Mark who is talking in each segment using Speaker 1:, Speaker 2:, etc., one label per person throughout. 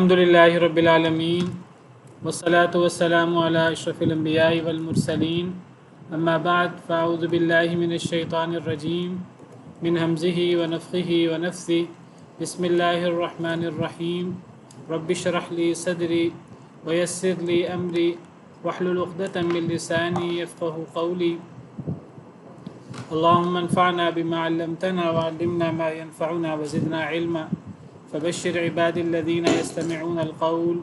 Speaker 1: الحمدللہ رب العالمین والصلاة والسلام علی اشرف الانبیاء والمرسلین اما بعد فاعوذ باللہ من الشیطان الرجیم من حمزہ ونفخہ ونفثہ بسم اللہ الرحمن الرحیم رب اشرح لی صدری ویسر لی امری واحلل عقدۃ من لسانی یفقہوا قولی اللہم انفعنا بما علمتنا وعلمنا ما ينفعنا وزدنا علما فبشر عباد الذين يستمعون القول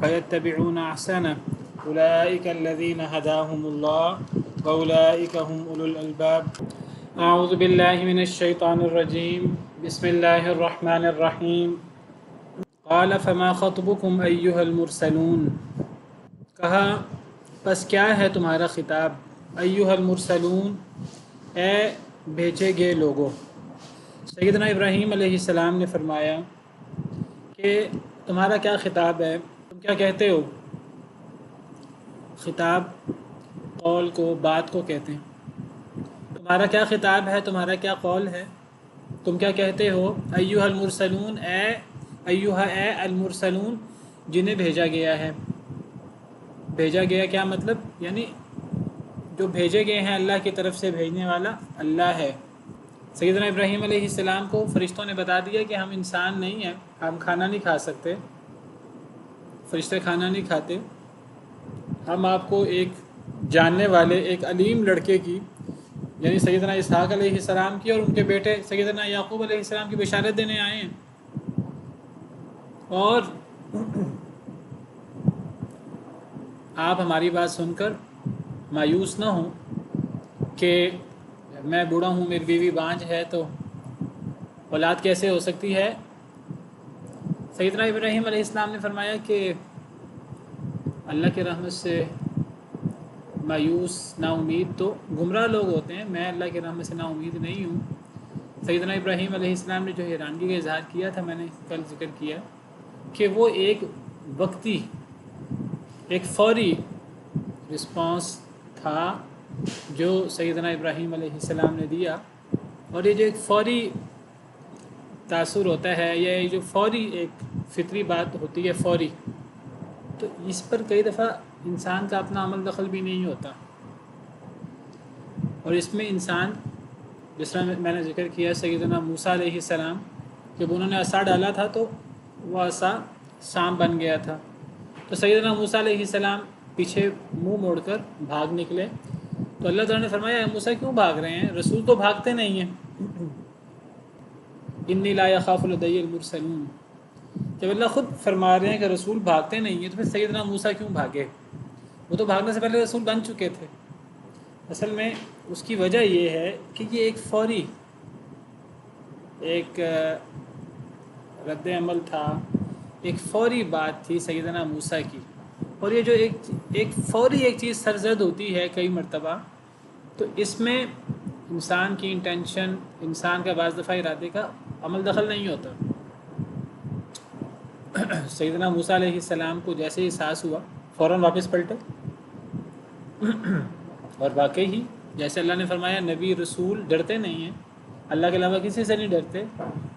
Speaker 1: فيتبعون أحسنه أولئك الذين هداهم الله وأولئك هم أولو الألباب أعوذ بالله من الشيطان الرجيم بسم الله الرحمن الرحيم قال فما خطبكم أيها المرسلون کہا پس کیا ہے تمہارا خطاب أيها المرسلون اے بھیجے گئے لوگوں۔ سیدنا ابراہیم علیہ السلام نے فرمایا کہ تمہارا کیا خطاب ہے، تم کیا کہتے ہو؟ خطاب قول کو، بات کو کہتے ہیں۔ تمہارا کیا خطاب ہے، تمہارا کیا قول ہے، تم کیا کہتے ہو؟ ایھا المرسلون اے المرسلون جنہیں بھیجا گیا ہے۔ بھیجا گیا کیا مطلب؟ یعنی جو بھیجے گئے ہیں اللہ کی طرف سے بھیجنے والا اللہ ہے۔ سیدنا ابراہیم علیہ السلام کو فرشتوں نے بتا دیا کہ ہم انسان نہیں ہیں، ہم کھانا نہیں کھا سکتے، فرشتے کھانا نہیں کھاتے، ہم آپ کو ایک جاننے والے ایک علیم لڑکے کی یعنی سیدنا اسحاق علیہ السلام کی اور ان کے بیٹے سیدنا یعقوب علیہ السلام کی بشارت دینے آئے ہیں۔ اور آپ ہماری بات سن کر مایوس نہ ہوں کہ میں بوڑھا ہوں، میری بیوی بانجھ ہے، تو اولاد کیسے ہو سکتی ہے؟ سیدنا ابراہیم علیہ السلام نے فرمایا کہ اللہ کی رحمت سے مایوس نا امید تو گمراہ لوگ ہوتے ہیں، میں اللہ کی رحمت سے نا امید نہیں ہوں۔ سیدنا ابراہیم علیہ السلام نے جو حیرانگی کا اظہار کیا تھا، میں نے کل ذکر کیا کہ وہ ایک وقتی، ایک فوری رسپانس تھا جو سیدنا ابراہیم علیہ السلام نے دیا، اور یہ جو ایک فوری تاثر ہوتا ہے، یہ جو فوری ایک فطری بات ہوتی ہے فوری، تو اس پر کئی دفعہ انسان کا اپنا عمل دخل بھی نہیں ہوتا، اور اس میں انسان جس طرح میں نے ذکر کیا سیدنا موسیٰ علیہ السلام، جب انہوں نے عصا ڈالا تھا تو وہ عصا سانپ بن گیا تھا، تو سیدنا موسیٰ علیہ السلام پیچھے منہ موڑ کر بھاگ نکلے، تو اللہ تعالیٰ نے فرمایا اے موسیٰ کیوں بھاگ رہے ہیں؟ رسول تو بھاگتے نہیں ہیں۔ انی لا یخاف لدی المرسلون، جب اللہ خود فرما رہے ہیں کہ رسول بھاگتے نہیں ہیں تو پھر سیدنا موسیٰ کیوں بھاگے؟ وہ تو بھاگنے سے پہلے رسول بن چکے تھے۔ اصل میں اس کی وجہ یہ ہے کہ یہ ایک فوری ایک رد عمل تھا، ایک فوری بات تھی سیدنا موسیٰ کی، اور یہ جو ایک فوری ایک چیز سرزد ہوتی ہے کئی مرتبہ، تو اس میں انسان کی انٹینشن، انسان کا بعض دفعہ ارادے کا عمل دخل نہیں ہوتا۔ سیدنا موسیٰ علیہ السلام کو جیسے ہی احساس ہوا فوراً واپس پلٹے، اور واقعی ہی جیسے اللہ نے فرمایا نبی رسول ڈرتے نہیں ہیں، اللہ کے علاوہ کسی سے نہیں ڈرتے،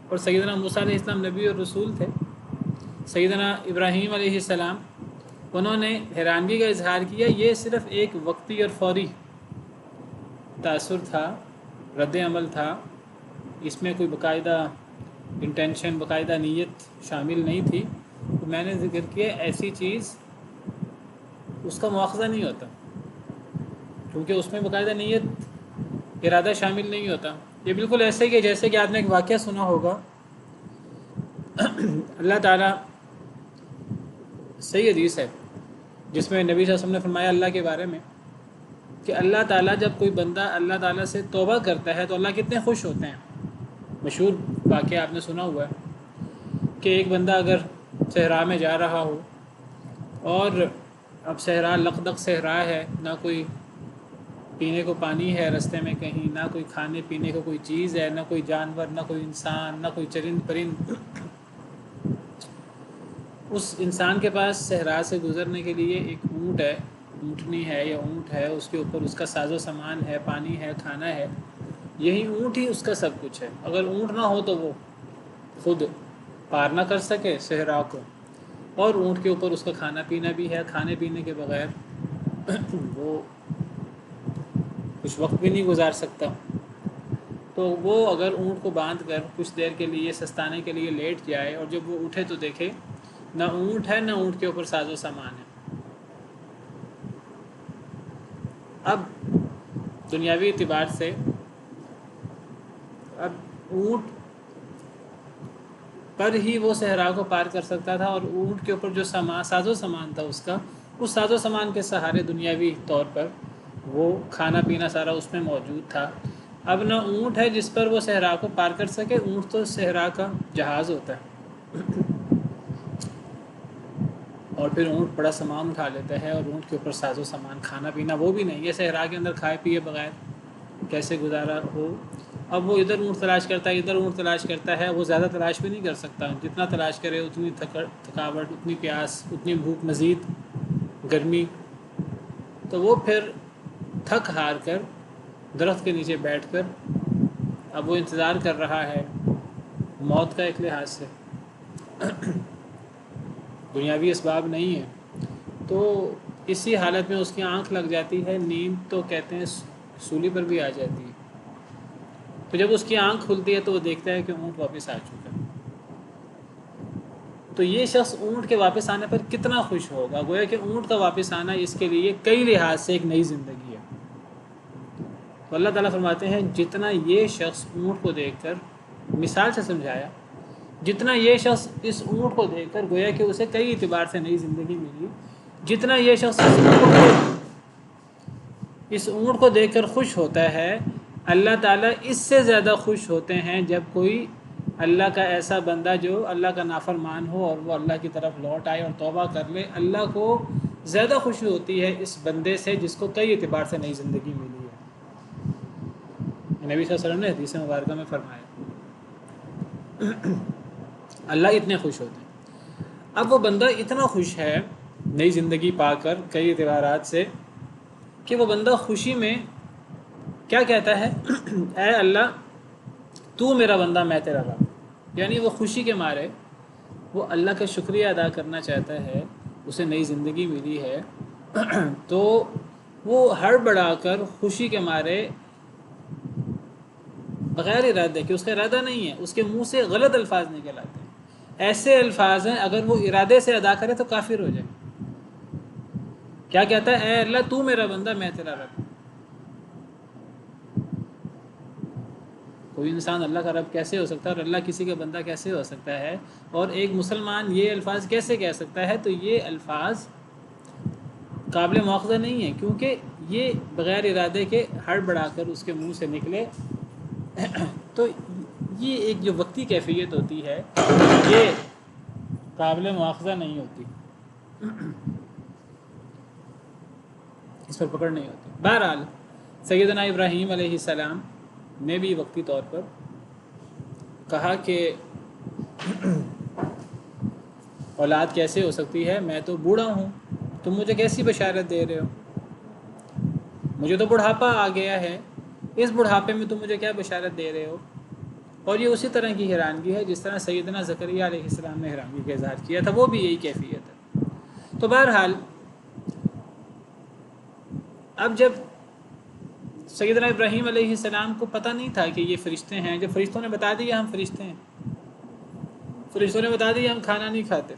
Speaker 1: اور سیدنا موسیٰ علیہ السلام نبی اور رسول تھے۔ سیدنا ابراہیم علیہ السلام انہوں نے حیرانگی کا اظہار کیا، یہ صرف ایک وقتی اور فوری تاثر تھا، رد عمل تھا، اس میں کوئی باقاعدہ انٹینشن، باقاعدہ نیت شامل نہیں تھی۔ تو میں نے ذکر کیا ایسی چیز اس کا مواخذہ نہیں ہوتا، کیونکہ اس میں باقاعدہ نیت، ارادہ شامل نہیں ہوتا۔ یہ بالکل ایسے کہ جیسے کہ آپ نے ایک واقعہ سنا ہوگا، اللہ تعالیٰ صحیح حدیث ہے جس میں نبی صلی اللہ علیہ وسلم نے فرمایا اللہ کے بارے میں کہ اللہ تعالیٰ جب کوئی بندہ اللہ تعالیٰ سے توبہ کرتا ہے تو اللہ کتنے خوش ہوتے ہیں۔ مشہور واقعہ آپ نے سنا ہوا ہے کہ ایک بندہ اگر صحرا میں جا رہا ہو، اور اب صحرا لقدق صحرا ہے، نہ کوئی پینے کو پانی ہے رستے میں کہیں، نہ کوئی کھانے پینے کو کوئی چیز ہے، نہ کوئی جانور، نہ کوئی انسان، نہ کوئی چرند پرند، اس انسان کے پاس صحرا سے گزرنے کے لیے ایک اونٹ ہے، اونٹنی ہے یا اونٹ ہے، اس کے اوپر اس کا ساز و سامان ہے، پانی ہے، کھانا ہے، یہی اونٹ ہی اس کا سب کچھ ہے۔ اگر اونٹ نہ ہو تو وہ خود پار نہ کر سکے صحرا کو، اور اونٹ کے اوپر اس کا کھانا پینا بھی ہے، کھانے پینے کے بغیر وہ کچھ وقت بھی نہیں گزار سکتا۔ تو وہ اگر اونٹ کو باندھ کر کچھ دیر کے لیے سستانے کے لیے لیٹ جائے، اور جب وہ اٹھے تو دیکھے نہ اونٹ ہے، نہ اونٹ کے اوپر ساز و سامان ہے۔ اب دنیاوی اعتبار سے اب اونٹ پر ہی وہ صحرا کو پار کر سکتا تھا، اور اونٹ کے اوپر جو ساز و سامان تھا اس کا، اس ساز و سامان کے سہارے دنیاوی طور پر وہ کھانا پینا سارا اس میں موجود تھا۔ اب نہ اونٹ ہے جس پر وہ صحرا کو پار کر سکے، اونٹ تو صحرا کا جہاز ہوتا ہے، اور پھر اونٹ بڑا سامان اٹھا لیتا ہے، اور اونٹ کے اوپر ساز و سامان، کھانا پینا وہ بھی نہیں ہے، صحرا کے اندر کھائے پیے بغیر کیسے گزارا ہو۔ اب وہ ادھر اونٹ تلاش کرتا ہے، ادھر اونٹ تلاش کرتا ہے، وہ زیادہ تلاش بھی نہیں کر سکتا، جتنا تلاش کرے اتنی تھکاوٹ، اتنی پیاس، اتنی بھوک، مزید گرمی، تو وہ پھر تھک ہار کر درخت کے نیچے بیٹھ کر اب وہ انتظار کر رہا ہے موت کا، ایک لحاظ سے دنیاوی اسباب نہیں ہے، تو اسی حالت میں اس کی آنکھ لگ جاتی ہے، نیند تو کہتے ہیں سولی پر بھی آ جاتی ہے۔ تو جب اس کی آنکھ کھلتی ہے تو وہ دیکھتا ہے کہ اونٹ واپس آ چکا ہے۔ تو یہ شخص اونٹ کے واپس آنے پر کتنا خوش ہوگا، گویا کہ اونٹ کا واپس آنا اس کے لیے کئی لحاظ سے ایک نئی زندگی ہے۔ تو اللہ تعالیٰ فرماتے ہیں جتنا یہ شخص اونٹ کو دیکھ کر، مثال سے سمجھایا، جتنا یہ شخص اس اونٹ کو دیکھ کر، گویا کہ اسے کئی اعتبار سے نئی زندگی ملی، جتنا یہ شخص اس اونٹ کو دیکھ کر خوش ہوتا ہے، اللہ تعالیٰ اس سے زیادہ خوش ہوتے ہیں جب کوئی اللہ کا ایسا بندہ جو اللہ کا نافرمان ہو اور وہ اللہ کی طرف لوٹ آئے اور توبہ کر لے۔ اللہ کو زیادہ خوشی ہوتی ہے اس بندے سے جس کو کئی اعتبار سے نئی زندگی ملی ہے۔ نبی صلی اللہ علیہ وسلم نے حدیث مبارکہ میں فرمایا اللہ اتنے خوش ہوتے ہیں۔ اب وہ بندہ اتنا خوش ہے نئی زندگی پا کر کئی اعتبارات سے، کہ وہ بندہ خوشی میں کیا کہتا ہے اے اللہ تو میرا بندہ میں تیرا رب، یعنی وہ خوشی کے مارے وہ اللہ کا شکریہ ادا کرنا چاہتا ہے، اسے نئی زندگی ملی ہے، تو وہ ہڑبڑا کر خوشی کے مارے بغیر ارادے کہ اس کا ارادہ نہیں ہے، اس کے منہ سے غلط الفاظ نکل آتے ہیں، ایسے الفاظ ہیں اگر وہ ارادے سے ادا کرے تو کافر ہو جائے۔ کیا کہتا ہے اے اللہ تو میرا بندہ میں تیرا رب۔ کوئی انسان اللہ کا رب کیسے ہو سکتا ہے، اور اللہ کسی کا بندہ کیسے ہو سکتا ہے، اور ایک مسلمان یہ الفاظ کیسے کہہ سکتا ہے؟ تو یہ الفاظ قابل مواخذہ نہیں ہیں، کیونکہ یہ بغیر ارادے کے ہڑبڑا کر اس کے منہ سے نکلے، تو یہ ایک جو وقتی کیفیت ہوتی ہے یہ قابل مواخذہ نہیں ہوتی، اس پر پکڑ نہیں ہوتی۔ بہرحال سیدنا ابراہیم علیہ السلام نے بھی وقتی طور پر کہا کہ اولاد کیسے ہو سکتی ہے، میں تو بوڑھا ہوں، تم مجھے کیسی بشارت دے رہے ہو، مجھے تو بڑھاپا آ گیا ہے، اس بڑھاپے میں تم مجھے کیا بشارت دے رہے ہو؟ اور یہ اسی طرح کی حیرانگی ہے جس طرح سیدنا زکریا علیہ السلام نے حیرانگی کا اظہار کیا تھا، وہ بھی یہی کیفیت ہے۔ تو بہرحال اب جب سیدنا ابراہیم علیہ السلام کو پتہ نہیں تھا کہ یہ فرشتے ہیں، جب فرشتوں نے بتا دیا ہم فرشتے ہیں، فرشتوں نے بتا دیا ہم کھانا نہیں کھاتے،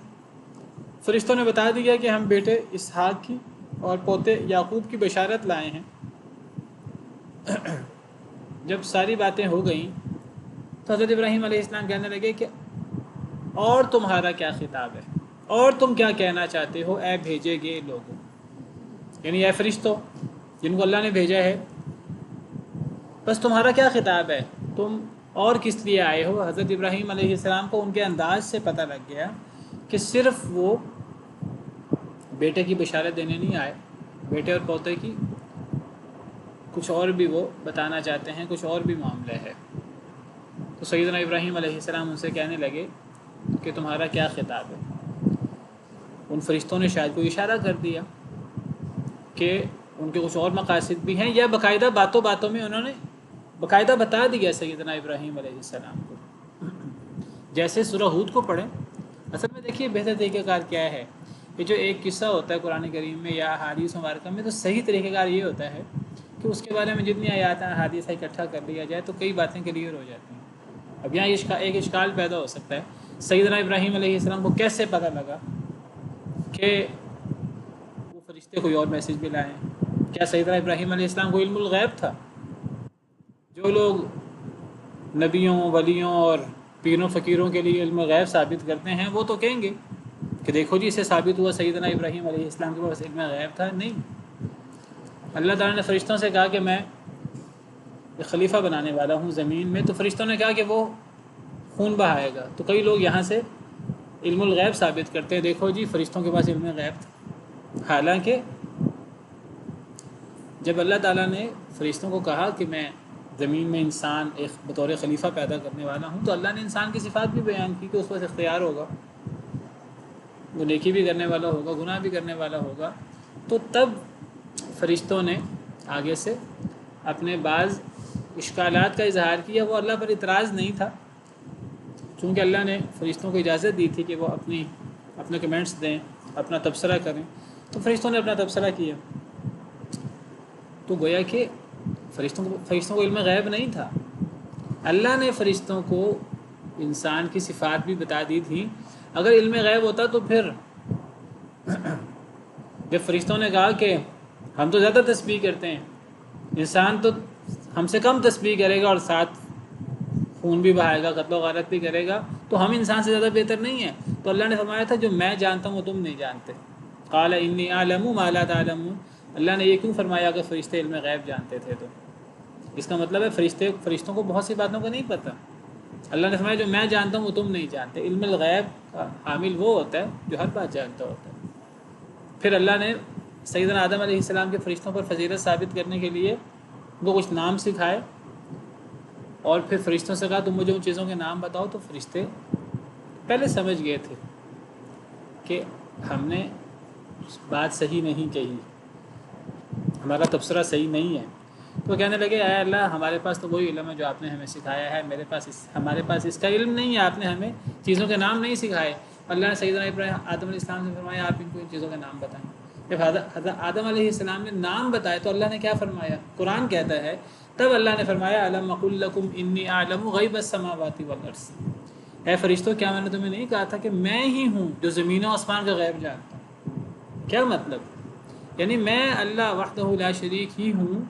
Speaker 1: فرشتوں نے بتا دیا کہ ہم بیٹے اسحاق کی اور پوتے یعقوب کی بشارت لائے ہیں، جب ساری باتیں ہو گئیں تو حضرت ابراہیم علیہ السلام کہنے لگے کہ اور تمہارا کیا خطاب ہے، اور تم کیا کہنا چاہتے ہو اے بھیجے گئے لوگوں، یعنی اے فرشتوں جن کو اللہ نے بھیجا ہے، بس تمہارا کیا خطاب ہے، تم اور کس لیے آئے ہو؟ حضرت ابراہیم علیہ السلام کو ان کے انداز سے پتہ لگ گیا کہ صرف وہ بیٹے کی بشارت دینے نہیں آئے، بیٹے اور پوتے کی کچھ اور بھی وہ بتانا چاہتے ہیں، کچھ اور بھی معاملہ ہے۔ تو سیدنا ابراہیم علیہ السلام ان سے کہنے لگے کہ تمہارا کیا خطاب ہے؟ ان فرشتوں نے شاید کوئی اشارہ کر دیا کہ ان کے کچھ اور مقاصد بھی ہیں، یا باقاعدہ باتوں باتوں میں انہوں نے باقاعدہ بتا دیا سیدنا ابراہیم علیہ السلام کو۔ جیسے سورہ ہود کو پڑھیں اصل میں دیکھیے بہتر طریقہ کار کیا ہے، یہ جو ایک قصہ ہوتا ہے قرآن کریم میں یا احادیث مبارکہ میں، تو صحیح طریقہ کار یہ ہوتا ہے کہ اس کے بارے میں جتنی آیات ہیں احادیث اکٹھا کر لیا جائے تو کئی باتیں کلیئر ہو جاتی ہیں۔ اب یہاں ایک اشکال پیدا ہو سکتا ہے، سیدنا ابراہیم علیہ السلام کو کیسے پتہ لگا کہ وہ فرشتے کوئی اور میسیج بھی لائیں؟ کیا سیدنا ابراہیم علیہ السلام کو علم الغیب تھا؟ جو لوگ نبیوں ولیوں اور پیروں فقیروں کے لیے علم غیب ثابت کرتے ہیں وہ تو کہیں گے کہ دیکھو جی اسے ثابت ہوا سیدنا ابراہیم علیہ السلام کے پاس علم غیب تھا۔ نہیں، اللہ تعالیٰ نے فرشتوں سے کہا کہ میں خلیفہ بنانے والا ہوں زمین میں، تو فرشتوں نے کہا کہ وہ خون بہائے گا، تو کئی لوگ یہاں سے علم الغیب ثابت کرتے ہیں، دیکھو جی فرشتوں کے پاس علم غیب تھا۔ حالانکہ جب اللہ تعالیٰ نے فرشتوں کو کہا کہ میں زمین میں انسان ایک بطور خلیفہ پیدا کرنے والا ہوں، تو اللہ نے انسان کی صفات بھی بیان کی کہ اس وقت اختیار ہوگا، وہ نیکی بھی کرنے والا ہوگا، گناہ بھی کرنے والا ہوگا۔ تو تب فرشتوں نے آگے سے اپنے بعض اشکالات کا اظہار کیا، وہ اللہ پر اعتراض نہیں تھا، چونکہ اللہ نے فرشتوں کو اجازت دی تھی کہ وہ اپنے کمنٹس دیں، اپنا تبصرہ کریں، تو فرشتوں نے اپنا تبصرہ کیا۔ تو گویا کہ فرشتوں کو علم غیب نہیں تھا، اللہ نے فرشتوں کو انسان کی صفات بھی بتا دی تھی۔ اگر علم غیب ہوتا تو پھر جب فرشتوں نے کہا کہ ہم تو زیادہ تسبیح کرتے ہیں، انسان تو ہم سے کم تسبیح کرے گا اور ساتھ خون بھی بہائے گا، قتل و غارت بھی کرے گا، تو ہم انسان سے زیادہ بہتر نہیں ہیں؟ تو اللہ نے فرمایا تھا جو میں جانتا ہوں وہ تم نہیں جانتے۔ قال انی اعلم ما لا تعلمون، اللہ نے یہ کیوں فرمایا کہ فرشتے علم غیب جانتے تھے؟ تو اس کا مطلب ہے فرشتوں کو بہت سی باتوں کا نہیں پتہ۔ اللہ نے فرمایا جو میں جانتا ہوں وہ تم نہیں جانتے۔ علم الغیب کا حامل وہ ہوتا ہے جو ہر بات جانتا ہوتا ہے۔ پھر اللہ نے سیدنا آدم علیہ السلام کے فرشتوں پر فضیلت ثابت کرنے کے لیے وہ کچھ نام سکھائے، اور پھر فرشتوں سے کہا تم مجھے ان چیزوں کے نام بتاؤ، تو فرشتے پہلے سمجھ گئے تھے کہ ہم نے بات صحیح نہیں کہی، ہمارا تبصرہ صحیح نہیں ہے، تو کہنے لگے اے اللہ ہمارے پاس تو وہی علم ہے جو آپ نے ہمیں سکھایا ہے، ہمارے پاس اس کا علم نہیں ہے، آپ نے ہمیں چیزوں کے نام نہیں سکھائے۔ اللہ نے سیدنا آدم علیہ السلام سے فرمایا آپ ان کو ان چیزوں کے نام بتائیں۔ جب حضرت آدم علیہ السلام نے نام بتائے تو اللہ نے کیا فرمایا؟ قرآن کہتا ہے تب اللہ نے فرمایا الم اقل لکم انی اعلم غیب السماوات والارض، اے فرشتوں کیا میں نے تمہیں نہیں کہا تھا کہ میں ہی ہوں جو زمین و آسمان کا غیب جانتا ہوں؟ کیا مطلب؟ یعنی میں اللہ وحدہ لا شریک ہی ہوں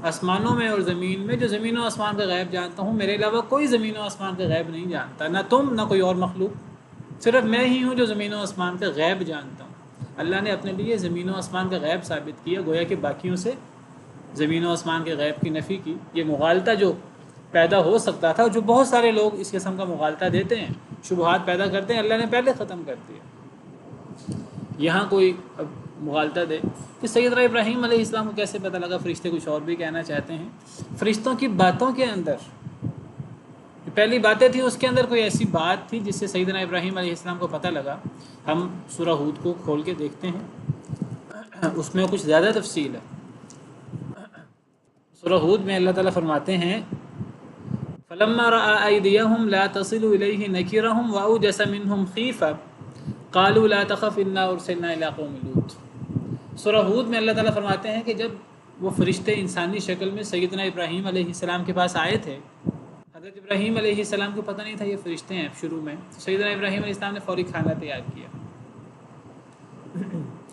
Speaker 1: آسمانوں میں اور زمین میں، جو زمین و آسمان کا غیب جانتا ہوں، میرے علاوہ کوئی زمین و آسمان کا غیب نہیں جانتا، نہ تم نہ کوئی اور مخلوق، صرف میں ہی ہوں جو زمین و آسمان کا غیب جانتا ہوں۔ اللہ نے اپنے لیے زمین و آسمان کا غیب ثابت کیا، گویا کہ باقیوں سے زمین و آسمان کے غیب کی نفی کی۔ یہ مغالطہ جو پیدا ہو سکتا تھا، جو بہت سارے لوگ اس قسم کا مغالطہ دیتے ہیں، شبہات پیدا کرتے ہیں، اللہ نے پہلے ختم کر دیا۔ یہاں کوئی اب مغالطہ دے کہ سیدنا ابراہیم علیہ السلام کو کیسے پتہ لگا فرشتے کچھ اور بھی کہنا چاہتے ہیں؟ فرشتوں کی باتوں کے اندر پہلی باتیں تھیں، اس کے اندر کوئی ایسی بات تھی جس سے سیدنا ابراہیم علیہ السلام کو پتہ لگا۔ ہم سورہ ہود کو کھول کے دیکھتے ہیں، اس میں کچھ زیادہ تفصیل ہے۔ سورہ ہود میں اللہ تعالیٰ فرماتے ہیں فلما رأى أيديهم لا تصل إليه نكرهم وأوجس منهم خيفة قالوا لا تخف إنا أرسلنا إلى قوم لوط۔ سورہ ہود میں اللہ تعالیٰ فرماتے ہیں کہ جب وہ فرشتے انسانی شکل میں سیدنا ابراہیم علیہ السلام کے پاس آئے تھے، حضرت ابراہیم علیہ السلام کو پتہ نہیں تھا یہ فرشتے ہیں شروع میں، سیدنا ابراہیم علیہ السلام نے فوری کھانا تیار کیا۔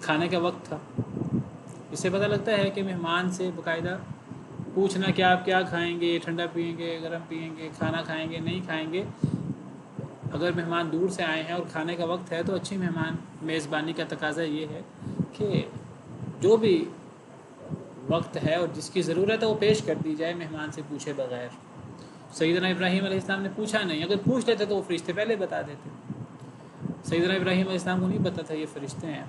Speaker 1: کھانے کا وقت تھا، اس سے پتہ لگتا ہے کہ مہمان سے باقاعدہ پوچھنا کہ آپ کیا کھائیں گے، ٹھنڈا پئیں گے، گرم پئیں گے، کھانا کھائیں گے، نہیں کھائیں گے۔ اگر مہمان دور سے آئے ہیں اور کھانے کا وقت ہے تو اچھی مہمان میزبانی کا تقاضا یہ ہے کہ جو بھی وقت ہے اور جس کی ضرورت ہے وہ پیش کر دی جائے مہمان سے پوچھے بغیر۔ سیدنا ابراہیم علیہ السلام نے پوچھا نہیں، اگر پوچھ لیتے تو وہ فرشتے پہلے بتا دیتے۔ سیدنا ابراہیم علیہ السلام کو نہیں پتہ تھا یہ فرشتے ہیں،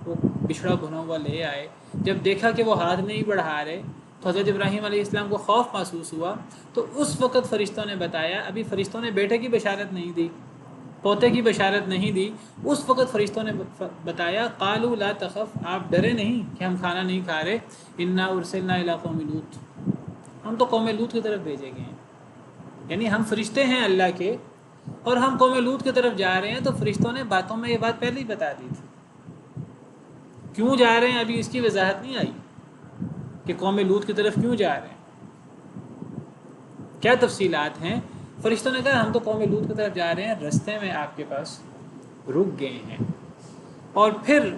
Speaker 1: وہ بچھڑا بھنا ہوا لے آئے۔ جب دیکھا کہ وہ ہاتھ نہیں بڑھا رہے تو حضرت ابراہیم علیہ السلام کو خوف محسوس ہوا، تو اس وقت فرشتوں نے بتایا، ابھی فرشتوں نے بیٹے کی بشارت نہیں دی، پوتے کی بشارت نہیں دی، اس وقت فرشتوں نے بتایا قالوا لا تخف، آپ ڈرے نہیں کہ ہم کھانا نہیں کھا رہے، انا ارسلنا الی قوم لوط، ہم تو قوم لوط کی طرف بھیجے گئے ہیں۔ یعنی ہم فرشتے ہیں اللہ کے، اور ہم قوم لوط کی طرف جا رہے ہیں، تو فرشتوں نے باتوں میں یہ بات پہلے ہی بتا دی تھی۔ کیوں جا رہے ہیں ابھی اس کی وضاحت نہیں آئی کہ قوم لوط کی طرف کیوں جا رہے ہیں، کیا تفصیلات ہیں۔ فرشتوں نے کہا ہم تو قوم لوط کی طرف جا رہے ہیں، رستے میں آپ کے پاس رک گئے ہیں۔ اور پھر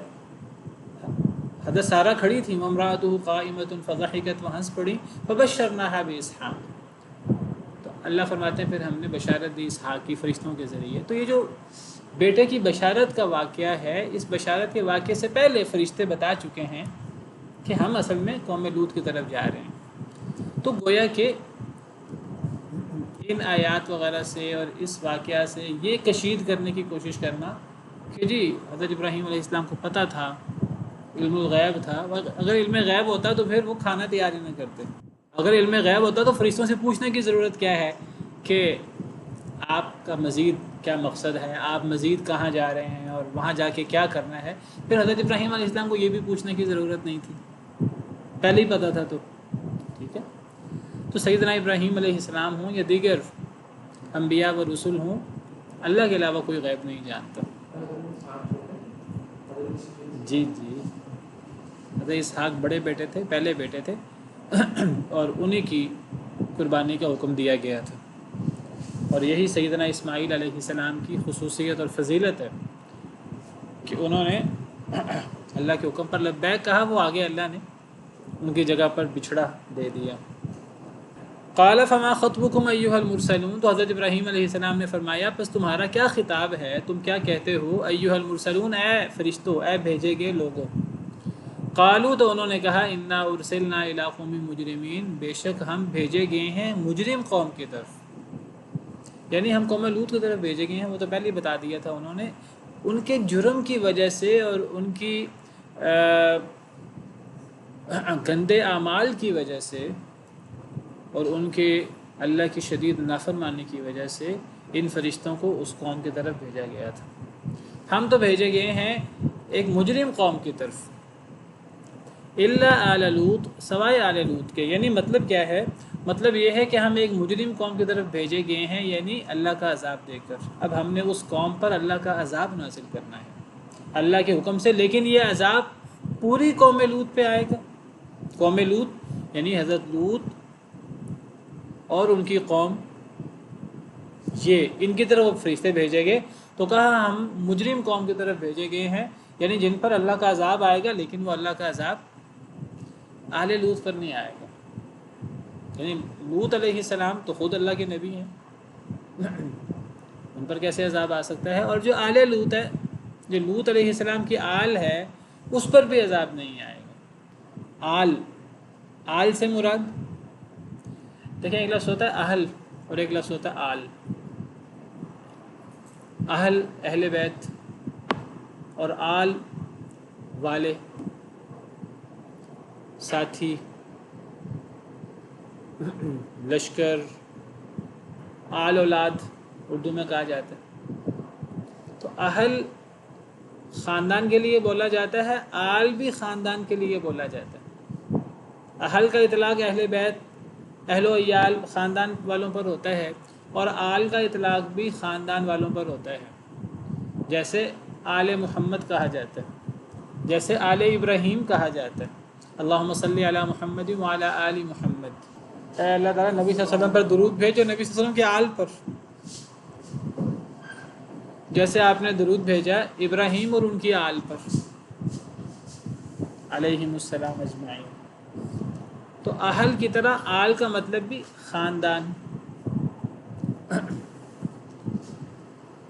Speaker 1: حضرت سارہ کھڑی تھی، وامرأتہ قائمۃ فضحکت، وہ ہنس پڑی، فبشرناہا باسحاق۔ تو اللہ فرماتے ہیں پھر ہم نے بشارت دی اسحاق کی فرشتوں کے ذریعے۔ تو یہ جو بیٹے کی بشارت کا واقعہ ہے، اس بشارت کے واقعے سے پہلے فرشتے بتا چکے ہیں کہ ہم اصل میں قوم لوط کی طرف جا رہے ہیں۔ تو گویا کہ ان آیات وغیرہ سے اور اس واقعہ سے یہ کشید کرنے کی کوشش کرنا کہ جی حضرت ابراہیم علیہ السلام کو پتہ تھا، علم الغیب تھا۔ اگر علم غیب ہوتا تو پھر وہ کھانا تیاری نہ کرتے۔ اگر علم غیب ہوتا تو فرشتوں سے پوچھنے کی ضرورت کیا ہے کہ آپ کا مزید کیا مقصد ہے، آپ مزید کہاں جا رہے ہیں اور وہاں جا کے کیا کرنا ہے۔ پھر حضرت ابراہیم علیہ السلام کو یہ بھی پوچھنے کی ضرورت نہیں تھی، پہلے ہی پتہ تھا۔ تو ٹھیک ہے، تو سیدنا ابراہیم علیہ السلام ہوں یا دیگر انبیاء و رسول ہوں، اللہ کے علاوہ کوئی غیب نہیں جانتا۔ جی جی، حضرت اسحاق بڑے بیٹے تھے، پہلے بیٹے تھے، اور انہی کی قربانی کا حکم دیا گیا تھا۔ اور یہی سیدنا اسماعیل علیہ السلام کی خصوصیت اور فضیلت ہے کہ انہوں نے اللہ کے حکم پر لبیک کہا، وہ آگے اللہ نے ان کی جگہ پر بچھڑا دے دیا۔ قال فما خطبكم ایھا المرسلون، تو حضرت ابراہیم علیہ السلام نے فرمایا پس تمہارا کیا خطاب ہے، تم کیا کہتے ہو، ایھا المرسلون، اے فرشتوں، اے بھیجے گئے لوگوں۔ قالوا، تو انہوں نے کہا، انا ارسلنا الی قوم مجرمین، بے شک ہم بھیجے گئے ہیں مجرم قوم کی طرف، یعنی ہم قوم لوط کی طرف بھیجے گئے ہیں۔ وہ تو پہلے ہی بتا دیا تھا انہوں نے، ان کے جرم کی وجہ سے اور ان کی گندے اعمال کی وجہ سے اور ان کے اللہ کی شدید نافرمانی کی وجہ سے ان فرشتوں کو اس قوم کی طرف بھیجا گیا تھا۔ ہم تو بھیجے گئے ہیں ایک مجرم قوم کی طرف، الا آل لوط، سوائے آل لوط کے۔ یعنی مطلب کیا ہے؟ مطلب یہ ہے کہ ہم ایک مجرم قوم کی طرف بھیجے گئے ہیں، یعنی اللہ کا عذاب دے کر۔ اب ہم نے اس قوم پر اللہ کا عذاب نازل کرنا ہے اللہ کے حکم سے، لیکن یہ عذاب پوری قوم لوط پہ آئے گا۔ قوم لوط یعنی حضرت لوط اور ان کی قوم، یہ ان کی طرف فرشتے بھیجے گئے۔ تو کہا ہم مجرم قوم کی طرف بھیجے گئے ہیں، یعنی جن پر اللہ کا عذاب آئے گا، لیکن وہ اللہ کا عذاب آل لوط پر نہیں آئے گا۔ یعنی لوط علیہ السلام تو خود اللہ کے نبی ہیں، ان پر کیسے عذاب آ سکتا ہے؟ اور جو آل لوط ہے، جو لوط علیہ السلام کی آل ہے، اس پر بھی عذاب نہیں آئے گا۔ آل سے مراد دیکھیں، ایک لفظ ہوتا ہے اہل اور ایک لفظ ہوتا ہے آل۔ اہل اہل بیت اور آل والے، ساتھی، لشکر، آل اولاد اردو میں کہا جاتا ہے۔ تو اہل خاندان کے لیے بولا جاتا ہے، آل بھی خاندان کے لیے بولا جاتا ہے۔ اہل کا اطلاق اہل بیت، اہل و عیال خاندان والوں پر ہوتا ہے، اور آل کا اطلاق بھی خاندان والوں پر ہوتا ہے، جیسے آل محمد کہا جاتا ہے، جیسے آل ابراہیم کہا جاتا ہے۔ اللہم صلی علی محمد وعلی آل محمد، اے اللہ تعالیٰ نبی صلی اللہ علیہ وسلم پر درود بھیجو، نبی صلی اللہ علیہ وسلم کے آل پر، جیسے آپ نے درود بھیجا ابراہیم اور ان کی آل پر علیہم السلام اجمعین۔ تو اہل کی طرح آل کا مطلب بھی خاندان،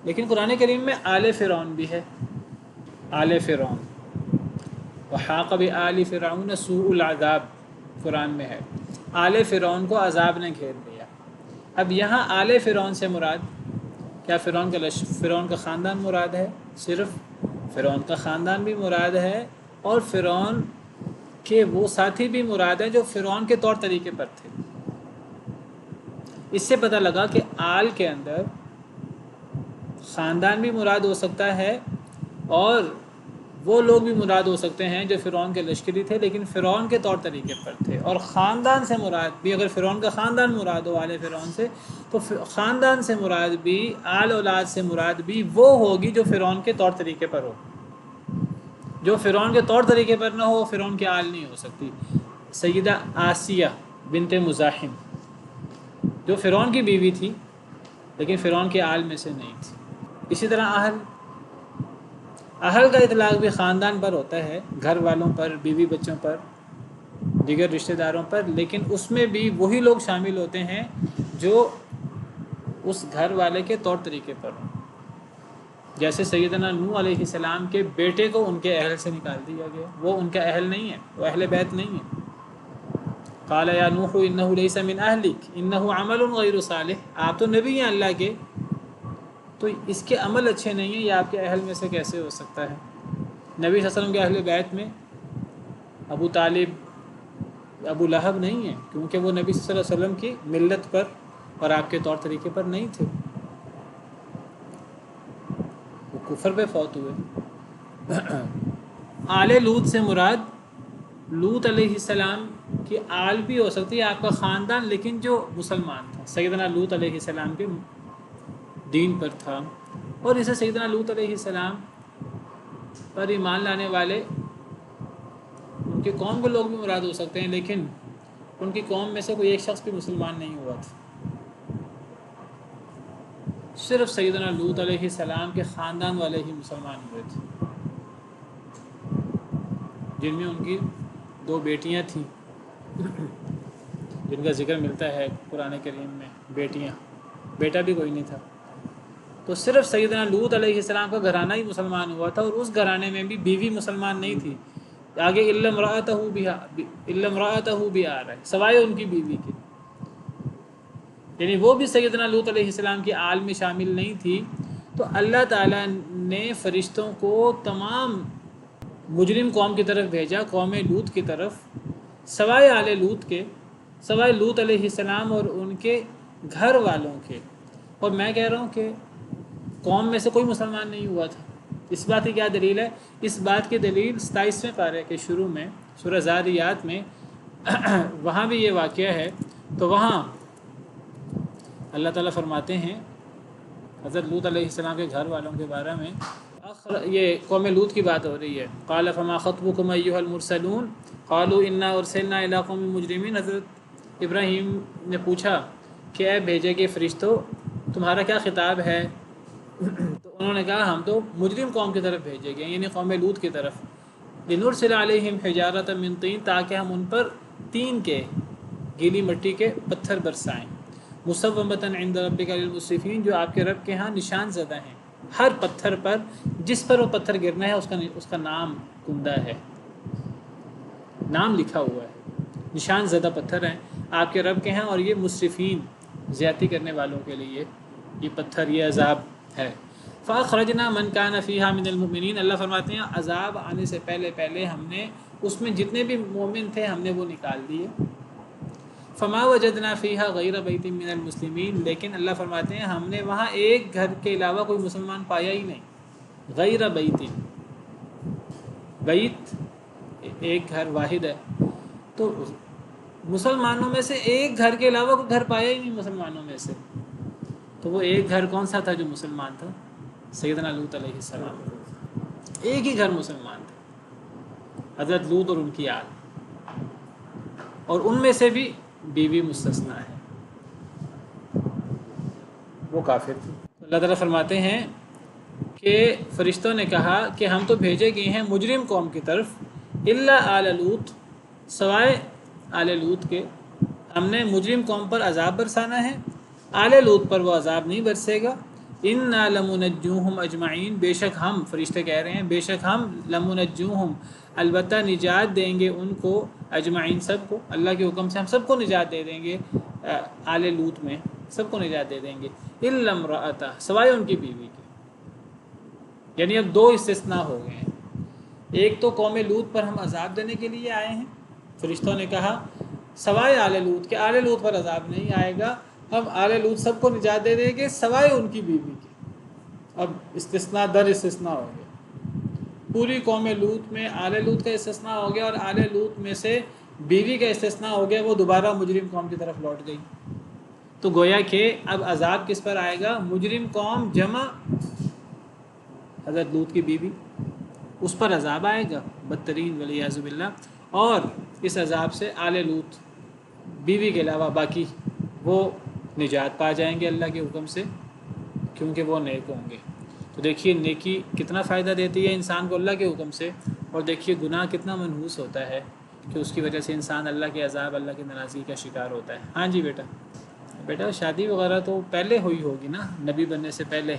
Speaker 1: لیکن قرآن کریم میں آل فرعون بھی ہے، آل فرعون، وحاق بآل فرعون سوء العذاب قرآن میں ہے، آل فرعون کو عذاب نے گھیر لیا۔ اب یہاں آل فرعون سے مراد کیا؟ فرعون کا خاندان مراد ہے؟ صرف فرعون کا خاندان بھی مراد ہے، اور فرعون کہ وہ ساتھی بھی مراد ہیں جو فرعون کے طور طریقے پر تھے۔ اس سے پتہ لگا کہ آل کے اندر خاندان بھی مراد ہو سکتا ہے، اور وہ لوگ بھی مراد ہو سکتے ہیں جو فرعون کے لشکری تھے لیکن فرعون کے طور طریقے پر تھے، اور خاندان سے مراد بھی اگر فرعون کا خاندان مراد ہو آل فرعون سے، تو خاندان سے مراد بھی، آل اولاد سے مراد بھی وہ ہوگی جو فرعون کے طور طریقے پر ہو۔ جو فرعون کے طور طریقے پر نہ ہو وہ فرعون کی آل نہیں ہو سکتی۔ سیدہ آسیہ بنت مزاحم جو فرعون کی بیوی تھی لیکن فرعون کے آل میں سے نہیں تھی۔ اسی طرح اہل کا اطلاق بھی خاندان پر ہوتا ہے، گھر والوں پر، بیوی بچوں پر، دیگر رشتہ داروں پر، لیکن اس میں بھی وہی لوگ شامل ہوتے ہیں جو اس گھر والے کے طور طریقے پر ہوں۔ جیسے سیدنا نوح علیہ السلام کے بیٹے کو ان کے اہل سے نکال دیا گیا، وہ ان کا اہل نہیں ہے، وہ اہل بیت نہیں ہے۔ قال یا نوح انہ لیس من اہلک انہ عمل غیر صالح، آپ تو نبی ہیں اللہ کے، تو اس کے عمل اچھے نہیں ہیں، یہ آپ کے اہل میں سے کیسے ہو سکتا ہے؟ نبی صلی اللہ علیہ وسلم کے اہل بیت میں ابو طالب، ابو لہب نہیں ہیں، کیونکہ وہ نبی صلی اللہ علیہ وسلم کی ملت پر اور آپ کے طور طریقے پر نہیں تھے، وہ کفر پہ فوت ہوئے۔ آل لوط سے مراد لوط علیہ السلام کی آل بھی ہو سکتی ہے، آپ کا خاندان، لیکن جو مسلمان تھا، سیدنا لوط علیہ السلام کے دین پر تھا، اور اسے سیدنا لوط علیہ السلام پر ایمان لانے والے ان کی قوم کے لوگ بھی مراد ہو سکتے ہیں، لیکن ان کی قوم میں سے کوئی ایک شخص بھی مسلمان نہیں ہوا تھا، صرف سیدنا لوط علیہ السلام کے خاندان والے ہی مسلمان ہوئے تھے، جن میں ان کی 2 بیٹیاں تھیں جن کا ذکر ملتا ہے قرآن کریم میں، بیٹیاں، بیٹا بھی کوئی نہیں تھا۔ تو صرف سیدنا لوط علیہ السلام کا گھرانہ ہی مسلمان ہوا تھا، اور اس گھرانے میں بھی بیوی مسلمان نہیں تھی۔ آگے الا امرأتہ بھی آ رہا ہے، سوائے ان کی بیوی کے، یعنی وہ بھی سیدنا لوط علیہ السلام کی آل میں شامل نہیں تھی۔ تو اللہ تعالیٰ نے فرشتوں کو تمام مجرم قوم کی طرف بھیجا، قوم لوط کی طرف، سوائے آل لوط کے، سوائے لوط علیہ السلام اور ان کے گھر والوں کے۔ اور میں کہہ رہا ہوں کہ قوم میں سے کوئی مسلمان نہیں ہوا تھا۔ اس بات کی کیا دلیل ہے؟ اس بات کی دلیل 27ویں پارے کے شروع میں سورہ ذاریات میں وہاں بھی یہ واقعہ ہے، تو وہاں اللہ تعالیٰ فرماتے ہیں حضرت لوط علیہ السلام کے گھر والوں کے بارے میں، یہ قوم لوط کی بات ہو رہی ہے۔ قال فما خطبكم ایھا المرسلون قالوا انا ارسلنا الى قوم مجرمین، حضرت ابراہیم نے پوچھا کہ اے بھیجے گئے فرشتوں، تمہارا کیا خطاب ہے؟ تو انہوں نے کہا ہم تو مجرم قوم کی طرف بھیجے گئے، یعنی قوم لوط کی طرف۔ لنرسل علیہم حجارۃ من طین، تاکہ ہم ان پر طین کے، گیلی مٹی کے پتھر برسائیں، مصومۃ عند ربک للمسرفین، جو آپ کے رب کے ہاں نشان زدہ ہیں، ہر پتھر پر جس پر وہ پتھر گرنا ہے اس کا نام کندہ ہے، نام لکھا ہوا ہے، نشان زدہ پتھر ہیں آپ کے رب کے ہاں، اور یہ مسرفین، زیادتی کرنے والوں کے لیے یہ پتھر، یہ عذاب ہے۔ فاخرجنا من کان فیہا من المؤمنین، اللہ فرماتے ہیں عذاب آنے سے پہلے ہم نے اس میں جتنے بھی مومن تھے ہم نے وہ نکال دیے۔ فما وجدنا فیہا غیر بیت من المسلمین، لیکن اللہ فرماتے ہیں ہم نے وہاں ایک گھر کے علاوہ کوئی مسلمان پایا ہی نہیں۔ غیر بیت، بیت ایک گھر واحد ہے، تو مسلمانوں میں سے ایک گھر کے علاوہ کوئی گھر پایا ہی نہیں مسلمانوں میں سے۔ تو وہ ایک گھر کون سا تھا جو مسلمان تھا؟ سیدنا لوط علیہ السلام، ایک ہی گھر مسلمان تھا، حضرت لوط اور ان کی آل، اور ان میں سے بھی بیوی مستثنا ہے، وہ کافر تھی۔ اللہ تعالیٰ فرماتے ہیں کہ فرشتوں نے کہا کہ ہم تو بھیجے گئے ہیں مجرم قوم کی طرف، الا آل لوط، سوائے آل لوط کے، ہم نے مجرم قوم پر عذاب برسانا ہے، آل لوط پر وہ عذاب نہیں برسے گا۔ انا لمنجوہم اجمعین، بے شک ہم، فرشتے کہہ رہے ہیں بے شک ہم، لمنجوہم، البتہ نجات دیں گے ان کو، اجمعین سب کو، اللہ کے حکم سے ہم سب کو نجات دے دیں گے، آل لوط میں سب کو نجات دے دیں گے، الا امرأتہ، سوائے ان کی بیوی کے۔ یعنی اب 2 استثناء ہو گئے ہیں، ایک تو قوم لوط پر ہم عذاب دینے کے لیے آئے ہیں، فرشتوں نے کہا سوائے آل لوط کے، آل لوط پر عذاب نہیں آئے گا، ہم آل لوط سب کو نجات دے دیں گے سوائے ان کی بیوی کے۔ اب استثناء در استثناء ہو گیا۔ پوری قوم لوط میں آل لوط کا استثناء ہو گیا، اور آل لوط میں سے بیوی کا استثناء ہو گیا، وہ دوبارہ مجرم قوم کی طرف لوٹ گئی۔ تو گویا کہ اب عذاب کس پر آئے گا؟ مجرم قوم جمع حضرت لوط کی بیوی، اس پر عذاب آئے گا بدترین ولیعذ باللہ، اور اس عذاب سے آل لوط بیوی کے علاوہ باقی وہ نجات پا جائیں گے اللہ کے حکم سے، کیونکہ وہ نیک ہوں گے۔ تو دیکھیے نیکی کتنا فائدہ دیتی ہے انسان کو اللہ کے حکم سے، اور دیکھیے گناہ کتنا منحوس ہوتا ہے کہ اس کی وجہ سے انسان اللہ کے عذاب، اللہ کی ناراضگی کا شکار ہوتا ہے۔ ہاں جی بیٹا شادی وغیرہ تو پہلے ہوئی ہوگی نا، نبی بننے سے پہلے۔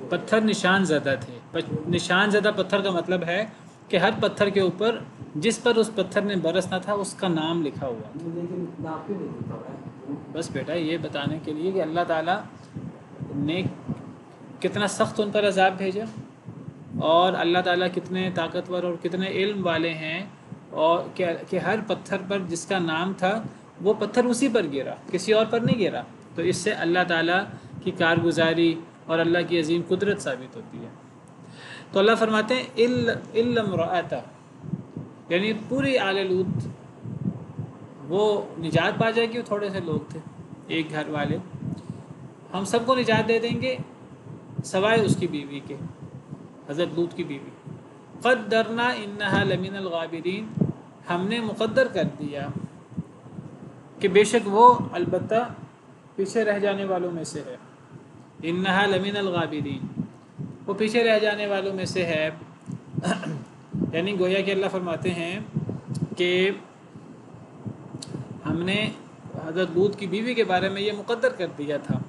Speaker 1: پتھر نشان زدہ تھے، نشان زدہ پتھر کا مطلب ہے کہ ہر پتھر کے اوپر جس پر اس پتھر نے برسنا تھا اس کا نام لکھا ہوا تھا۔ بس بیٹا یہ بتانے کے لیے کہ اللہ تعالیٰ نے کتنا سخت ان پر عذاب بھیجا، اور اللہ تعالیٰ کتنے طاقتور اور کتنے علم والے ہیں، اور کہ ہر پتھر پر جس کا نام تھا وہ پتھر اسی پر گرا، کسی اور پر نہیں گرا۔ تو اس سے اللہ تعالیٰ کی کارگزاری اور اللہ کی عظیم قدرت ثابت ہوتی ہے۔ تو اللہ فرماتے ہیں الا امرأتہ، یعنی پوری آل لوط وہ نجات پا جائے گی، وہ تھوڑے سے لوگ تھے ایک گھر والے، ہم سب کو نجات دے دیں گے سوائے اس کی بیوی کے، حضرت لوط کی بیوی۔ قدرنا انہا لمن الغابرین، ہم نے مقدر کر دیا کہ بے شک وہ البتہ پیچھے رہ جانے والوں میں سے ہے۔ انہا لمن الغابرین، وہ پیچھے رہ جانے والوں میں سے ہے، یعنی گویا کہ اللہ فرماتے ہیں کہ ہم نے حضرت لوط کی بیوی کے بارے میں یہ مقدر کر دیا تھا،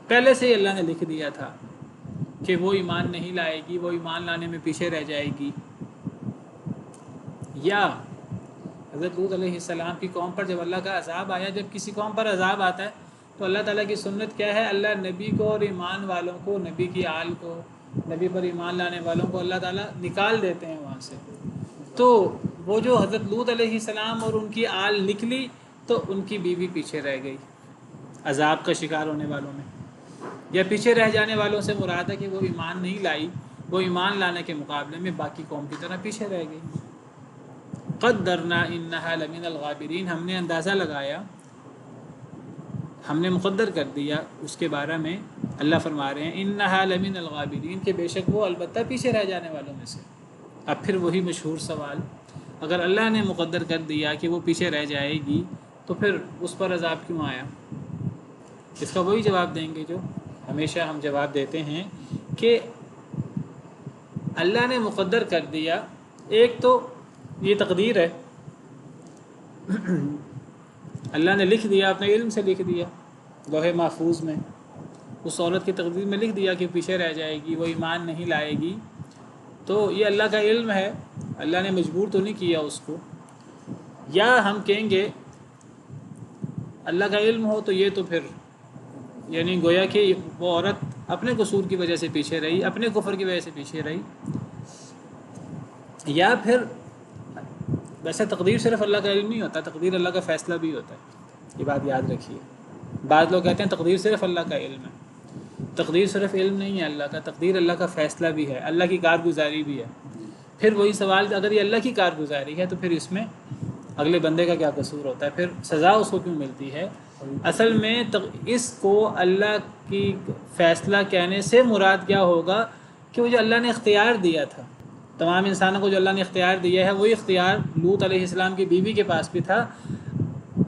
Speaker 1: پہلے سے ہی اللہ نے لکھ دیا تھا کہ وہ ایمان نہیں لائے گی، وہ ایمان لانے میں پیچھے رہ جائے گی۔ یا حضرت لوط علیہ السلام کی قوم پر جب اللہ کا عذاب آیا، جب کسی قوم پر عذاب آتا ہے تو اللہ تعالیٰ کی سنت کیا ہے؟ اللہ نبی کو اور ایمان والوں کو، نبی کی آل کو، نبی پر ایمان لانے والوں کو اللہ تعالیٰ نکال دیتے ہیں وہاں سے۔ تو وہ جو حضرت لوط علیہ السلام اور ان کی آل نکلی تو ان کی بیوی پیچھے رہ گئی عذاب کا شکار ہونے والوں میں، یا پیچھے رہ جانے والوں سے مراد ہے کہ وہ ایمان نہیں لائی، وہ ایمان لانے کے مقابلے میں باقی قوم کی طرح پیچھے رہ گئی۔ قدرنا انہا لمن الغابرین، ہم نے اندازہ لگایا، ہم نے مقدر کر دیا اس کے بارے میں۔ اللہ فرما رہے ہیں انہا لمن الغابرین، کہ بے شک وہ البتہ پیچھے رہ جانے والوں میں سے۔ اب پھر وہی مشہور سوال، اگر اللہ نے مقدر کر دیا کہ وہ پیچھے رہ جائے گی تو پھر اس پر عذاب کیوں آیا؟ اس کا وہی جواب دیں گے جو ہمیشہ ہم جواب دیتے ہیں کہ اللہ نے مقدر کر دیا، ایک تو یہ تقدیر ہے، اللہ نے لکھ دیا، اپنے علم سے لکھ دیا لوح محفوظ میں، اس عورت کی تقدیر میں لکھ دیا کہ پیچھے رہ جائے گی، وہ ایمان نہیں لائے گی، تو یہ اللہ کا علم ہے، اللہ نے مجبور تو نہیں کیا اس کو۔ یا ہم کہیں گے اللہ کا علم ہو تو یہ تو پھر یعنی گویا کہ وہ عورت اپنے قصور کی وجہ سے پیچھے رہی، اپنے کفر کی وجہ سے پیچھے رہی، یا پھر ویسے تقدیر صرف اللہ کا علم نہیں ہوتا، تقدیر اللہ کا فیصلہ بھی ہوتا ہے، یہ بات یاد رکھیے۔ بعض لوگ کہتے ہیں تقدیر صرف اللہ کا علم ہے، تقدیر صرف علم نہیں ہے اللہ کا، تقدیر اللہ کا فیصلہ بھی ہے، اللہ کی کارگزاری بھی ہے۔ پھر وہی سوال کہ اگر یہ اللہ کی کارگزاری ہے تو پھر اس میں اگلے بندے کا کیا قصور ہوتا ہے، پھر سزا اس کو کیوں ملتی ہے؟ اصل میں اس کو اللہ کی فیصلہ کہنے سے مراد کیا ہوگا کہ وہ جو اللہ نے اختیار دیا تھا تمام انسانوں کو، جو اللہ نے اختیار دیا ہے، وہی اختیار لوط علیہ السلام کی بیوی کے پاس بھی تھا۔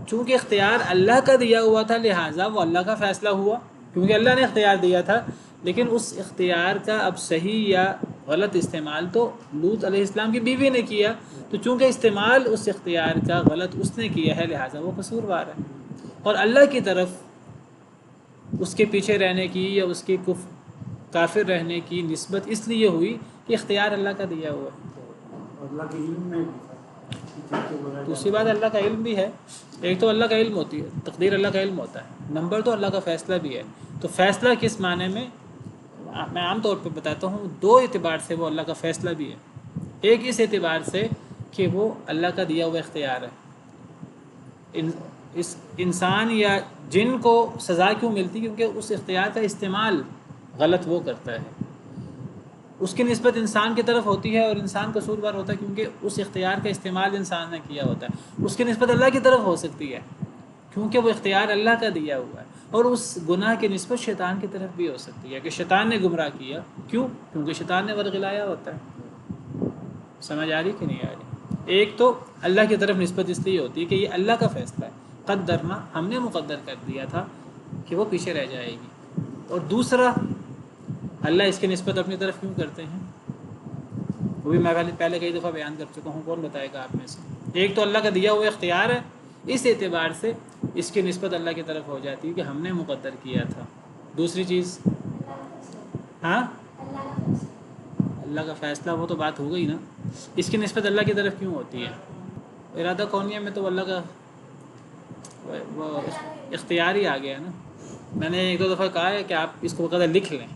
Speaker 1: چونکہ اختیار اللہ کا دیا ہوا تھا لہٰذا وہ اللہ کا فیصلہ ہوا، کیونکہ اللہ نے اختیار دیا تھا، لیکن اس اختیار کا اب صحیح یا غلط استعمال تو لوط علیہ السلام کی بیوی نے کیا، تو چونکہ استعمال اس اختیار کا غلط اس نے کیا ہے لہٰذا وہ قصوروار ہے۔ اور اللہ کی طرف اس کے پیچھے رہنے کی یا اس کے کافر رہنے کی نسبت اس لیے ہوئی کہ اختیار اللہ کا دیا ہوا ہے۔
Speaker 2: اللہ کے علم میں
Speaker 1: دوسری بات اللہ کا علم بھی ہے، ایک تو اللہ کا علم ہوتی ہے، تقدیر اللہ کا علم ہوتا ہے، نمبر تو اللہ کا فیصلہ بھی ہے۔ تو فیصلہ کس معنی میں میں عام طور پہ بتاتا ہوں، دو اعتبار سے وہ اللہ کا فیصلہ بھی ہے۔ ایک اس اعتبار سے کہ وہ اللہ کا دیا ہوا اختیار ہے، اس انسان یا جن کو سزا کیوں ملتی؟ کیونکہ اس اختیار کا استعمال غلط وہ کرتا ہے، اس کی نسبت انسان کی طرف ہوتی ہے اور انسان قصوروار ہوتا ہے کیونکہ اس اختیار کا استعمال انسان نے کیا ہوتا ہے۔ اس کی نسبت اللہ کی طرف ہو سکتی ہے کیونکہ وہ اختیار اللہ کا دیا ہوا ہے، اور اس گناہ کی نسبت شیطان کی طرف بھی ہو سکتی ہے کہ شیطان نے گمراہ کیا، کیوں؟ کیونکہ شیطان نے ورغلایا ہوتا ہے۔ سمجھ آ رہی کہ نہیں آ رہی؟ ایک تو اللہ کی طرف نسبت اس لیے ہوتی ہے کہ یہ اللہ کا فیصلہ ہے، قدرنا، ہم نے مقدر کر دیا تھا کہ وہ پیچھے رہ جائے گی، اور دوسرا اللہ اس کی نسبت اپنی طرف کیوں کرتے ہیں وہ بھی میں پہلے کئی دفعہ بیان کر چکا ہوں، کون بتائے گا آپ میں سے؟ ایک تو اللہ کا دیا ہوا اختیار ہے، اس اعتبار سے اس کی نسبت اللہ کی طرف ہو جاتی ہے کہ ہم نے مقدر کیا تھا۔ دوسری چیز، ہاں اللہ کا فیصلہ، وہ تو بات ہو گئی نا، اس کی نسبت اللہ کی طرف کیوں ہوتی ہے؟ ارادہ کونیہ میں تو اللہ کا وہ اختیار ہی آ گیا نا۔ میں نے ایک دو دفعہ کہا ہے کہ آپ اس کو بقدر لکھ لیں،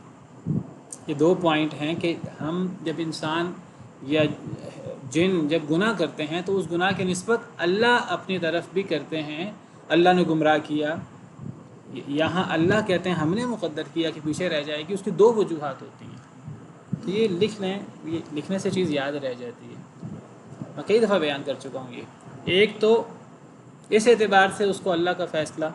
Speaker 1: یہ دو پوائنٹ ہیں کہ ہم جب انسان یا جن جب گناہ کرتے ہیں تو اس گناہ کی نسبت اللہ اپنی طرف بھی کرتے ہیں، اللہ نے گمراہ کیا، یہاں اللہ کہتے ہیں ہم نے مقدر کیا کہ پیچھے رہ جائے گی، اس کی دو وجوہات ہوتی ہیں۔ تو یہ لکھ لیں، یہ لکھنے سے چیز یاد رہ جاتی ہے، میں کئی دفعہ بیان کر چکا ہوں۔ یہ ایک تو اس اعتبار سے اس کو اللہ کا فیصلہ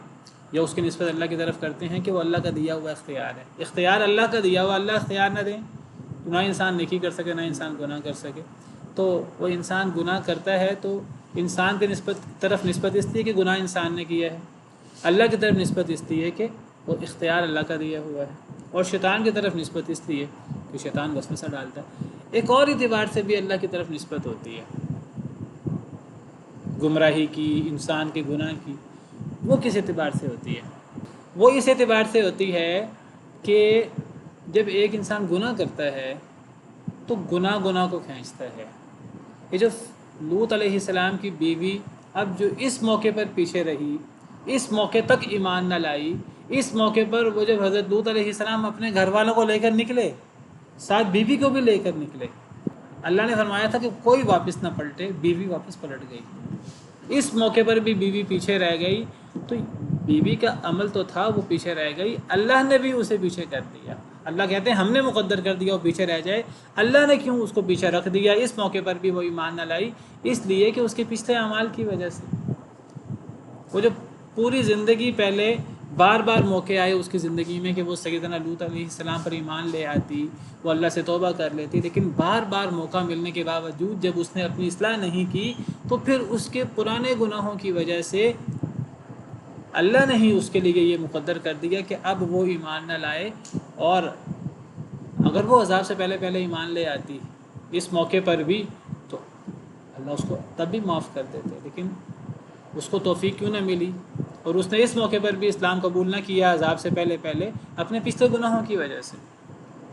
Speaker 1: یا اس کی نسبت اللہ کی طرف کرتے ہیں کہ وہ اللہ کا دیا ہوا اختیار ہے، اختیار اللہ کا دیا ہوا، اللہ اختیار نہ دیں تو نہ انسان نیکی کر سکے نہ انسان گناہ کر سکے۔ تو وہ انسان گناہ کرتا ہے تو انسان کی طرف نسبت اس لیے کہ گناہ انسان نے کیا ہے، اللہ کی طرف نسبت اس لیے کہ وہ اختیار اللہ کا دیا ہوا ہے، اور شیطان کی طرف نسبت اس لیے کہ شیطان وسوسہ ڈالتا ہے۔ ایک اور اعتبار سے بھی اللہ کی طرف نسبت ہوتی ہے گمراہی کی، انسان کے گناہ کی۔ وہ کس اعتبار سے ہوتی ہے؟ وہ اس اعتبار سے ہوتی ہے کہ جب ایک انسان گناہ کرتا ہے تو گناہ کو کھینچتا ہے۔ یہ جو لوط علیہ السلام کی بیوی اب جو اس موقع پر پیچھے رہی، اس موقع تک ایمان نہ لائی، اس موقع پر وہ جب حضرت لوط علیہ السلام اپنے گھر والوں کو لے کر نکلے، ساتھ بیوی کو بھی لے کر نکلے، اللہ نے فرمایا تھا کہ کوئی واپس نہ پلٹے، بیوی واپس پلٹ گئی۔ اس موقع پر بھی بیوی پیچھے رہ گئی، تو بیوی کا عمل تو تھا وہ پیچھے رہ گئی، اللہ نے بھی اسے پیچھے کر دیا۔ اللہ کہتے ہیں ہم نے مقدر کر دیا وہ پیچھے رہ جائے، اللہ نے کیوں اس کو پیچھے رکھ دیا؟ اس موقع پر بھی وہ ایمان نہ لائی، اس لیے کہ اس کے پچھلے اعمال کی وجہ سے۔ وہ جو پوری زندگی پہلے بار بار موقع آئے اس کی زندگی میں کہ وہ سیدنا لوط علیہ السلام پر ایمان لے آتی، وہ اللہ سے توبہ کر لیتی، لیکن بار بار موقع ملنے کے باوجود جب اس نے اپنی اصلاح نہیں کی تو پھر اس کے پرانے گناہوں کی وجہ سے اللہ نے ہی اس کے لیے یہ مقدر کر دیا کہ اب وہ ایمان نہ لائے، اور اگر وہ عذاب سے پہلے ایمان لے آتی اس موقع پر بھی تو اللہ اس کو تب بھی معاف کر دیتے، لیکن اس کو توفیق کیوں نہ ملی، اور اس نے اس موقع پر بھی اسلام قبول نہ کیا عذاب سے پہلے اپنے پچھلے گناہوں کی وجہ سے۔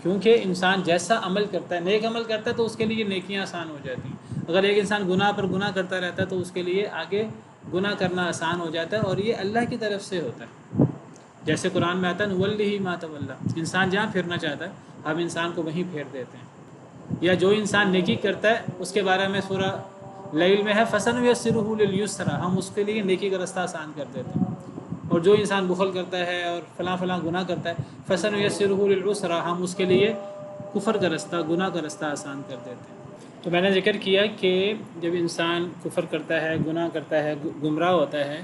Speaker 1: کیونکہ انسان جیسا عمل کرتا ہے، نیک عمل کرتا ہے تو اس کے لیے نیکیاں آسان ہو جاتی ہیں، اگر ایک انسان گناہ پر گناہ کرتا رہتا ہے تو اس کے لیے آگے گناہ کرنا آسان ہو جاتا ہے، اور یہ اللہ کی طرف سے ہوتا ہے۔ جیسے قرآن میں آتا ہے نولی ما تولی، انسان جہاں پھرنا چاہتا ہے ہم انسان کو وہیں پھیر دیتے ہیں۔ یا جو انسان نیکی کرتا ہے اس کے بارے میں سورہ لیل میں ہے فَسَنُيَسِّرُهُ لِلْيُسْرَىٰ، ہم اس کے لیے نیکی کا رستہ آسان کر دیتے ہیں، اور جو انسان بخل کرتا ہے اور فلاں گناہ کرتا ہے فَسَنُيَسِّرُهُ لِلْعُسْرَىٰ، ہم اس کے لیے کفر کا رستہ، گناہ کا رستہ آسان کر دیتے ہیں۔ تو میں نے ذکر کیا کہ جب انسان کفر کرتا ہے، گناہ کرتا ہے، گمراہ ہوتا ہے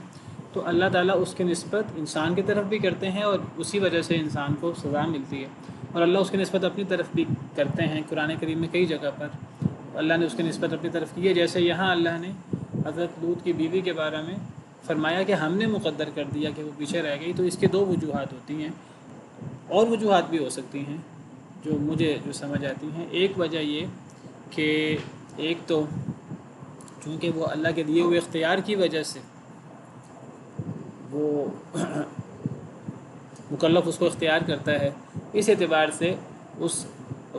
Speaker 1: تو اللہ تعالیٰ اس کی نسبت انسان کی طرف بھی کرتے ہیں، اور اسی وجہ سے انسان کو سزا ملتی ہے، اور اللہ اس کی نسبت اپنی طرف بھی کرتے ہیں۔ قرآن کریم میں کئی جگہ پر اللہ نے اس کی نسبت اپنی طرف کی ہے، جیسے یہاں اللہ نے حضرت لوط کی بیوی کے بارے میں فرمایا کہ ہم نے مقدر کر دیا کہ وہ پیچھے رہ گئی۔ تو اس کی دو وجوہات ہوتی ہیں، اور وجوہات بھی ہو سکتی ہیں جو مجھے سمجھ آتی ہیں۔ ایک وجہ یہ کہ ایک تو چونکہ وہ اللہ کے دیے ہوئے اختیار کی وجہ سے وہ مکلف اس کو اختیار کرتا ہے، اس اعتبار سے اس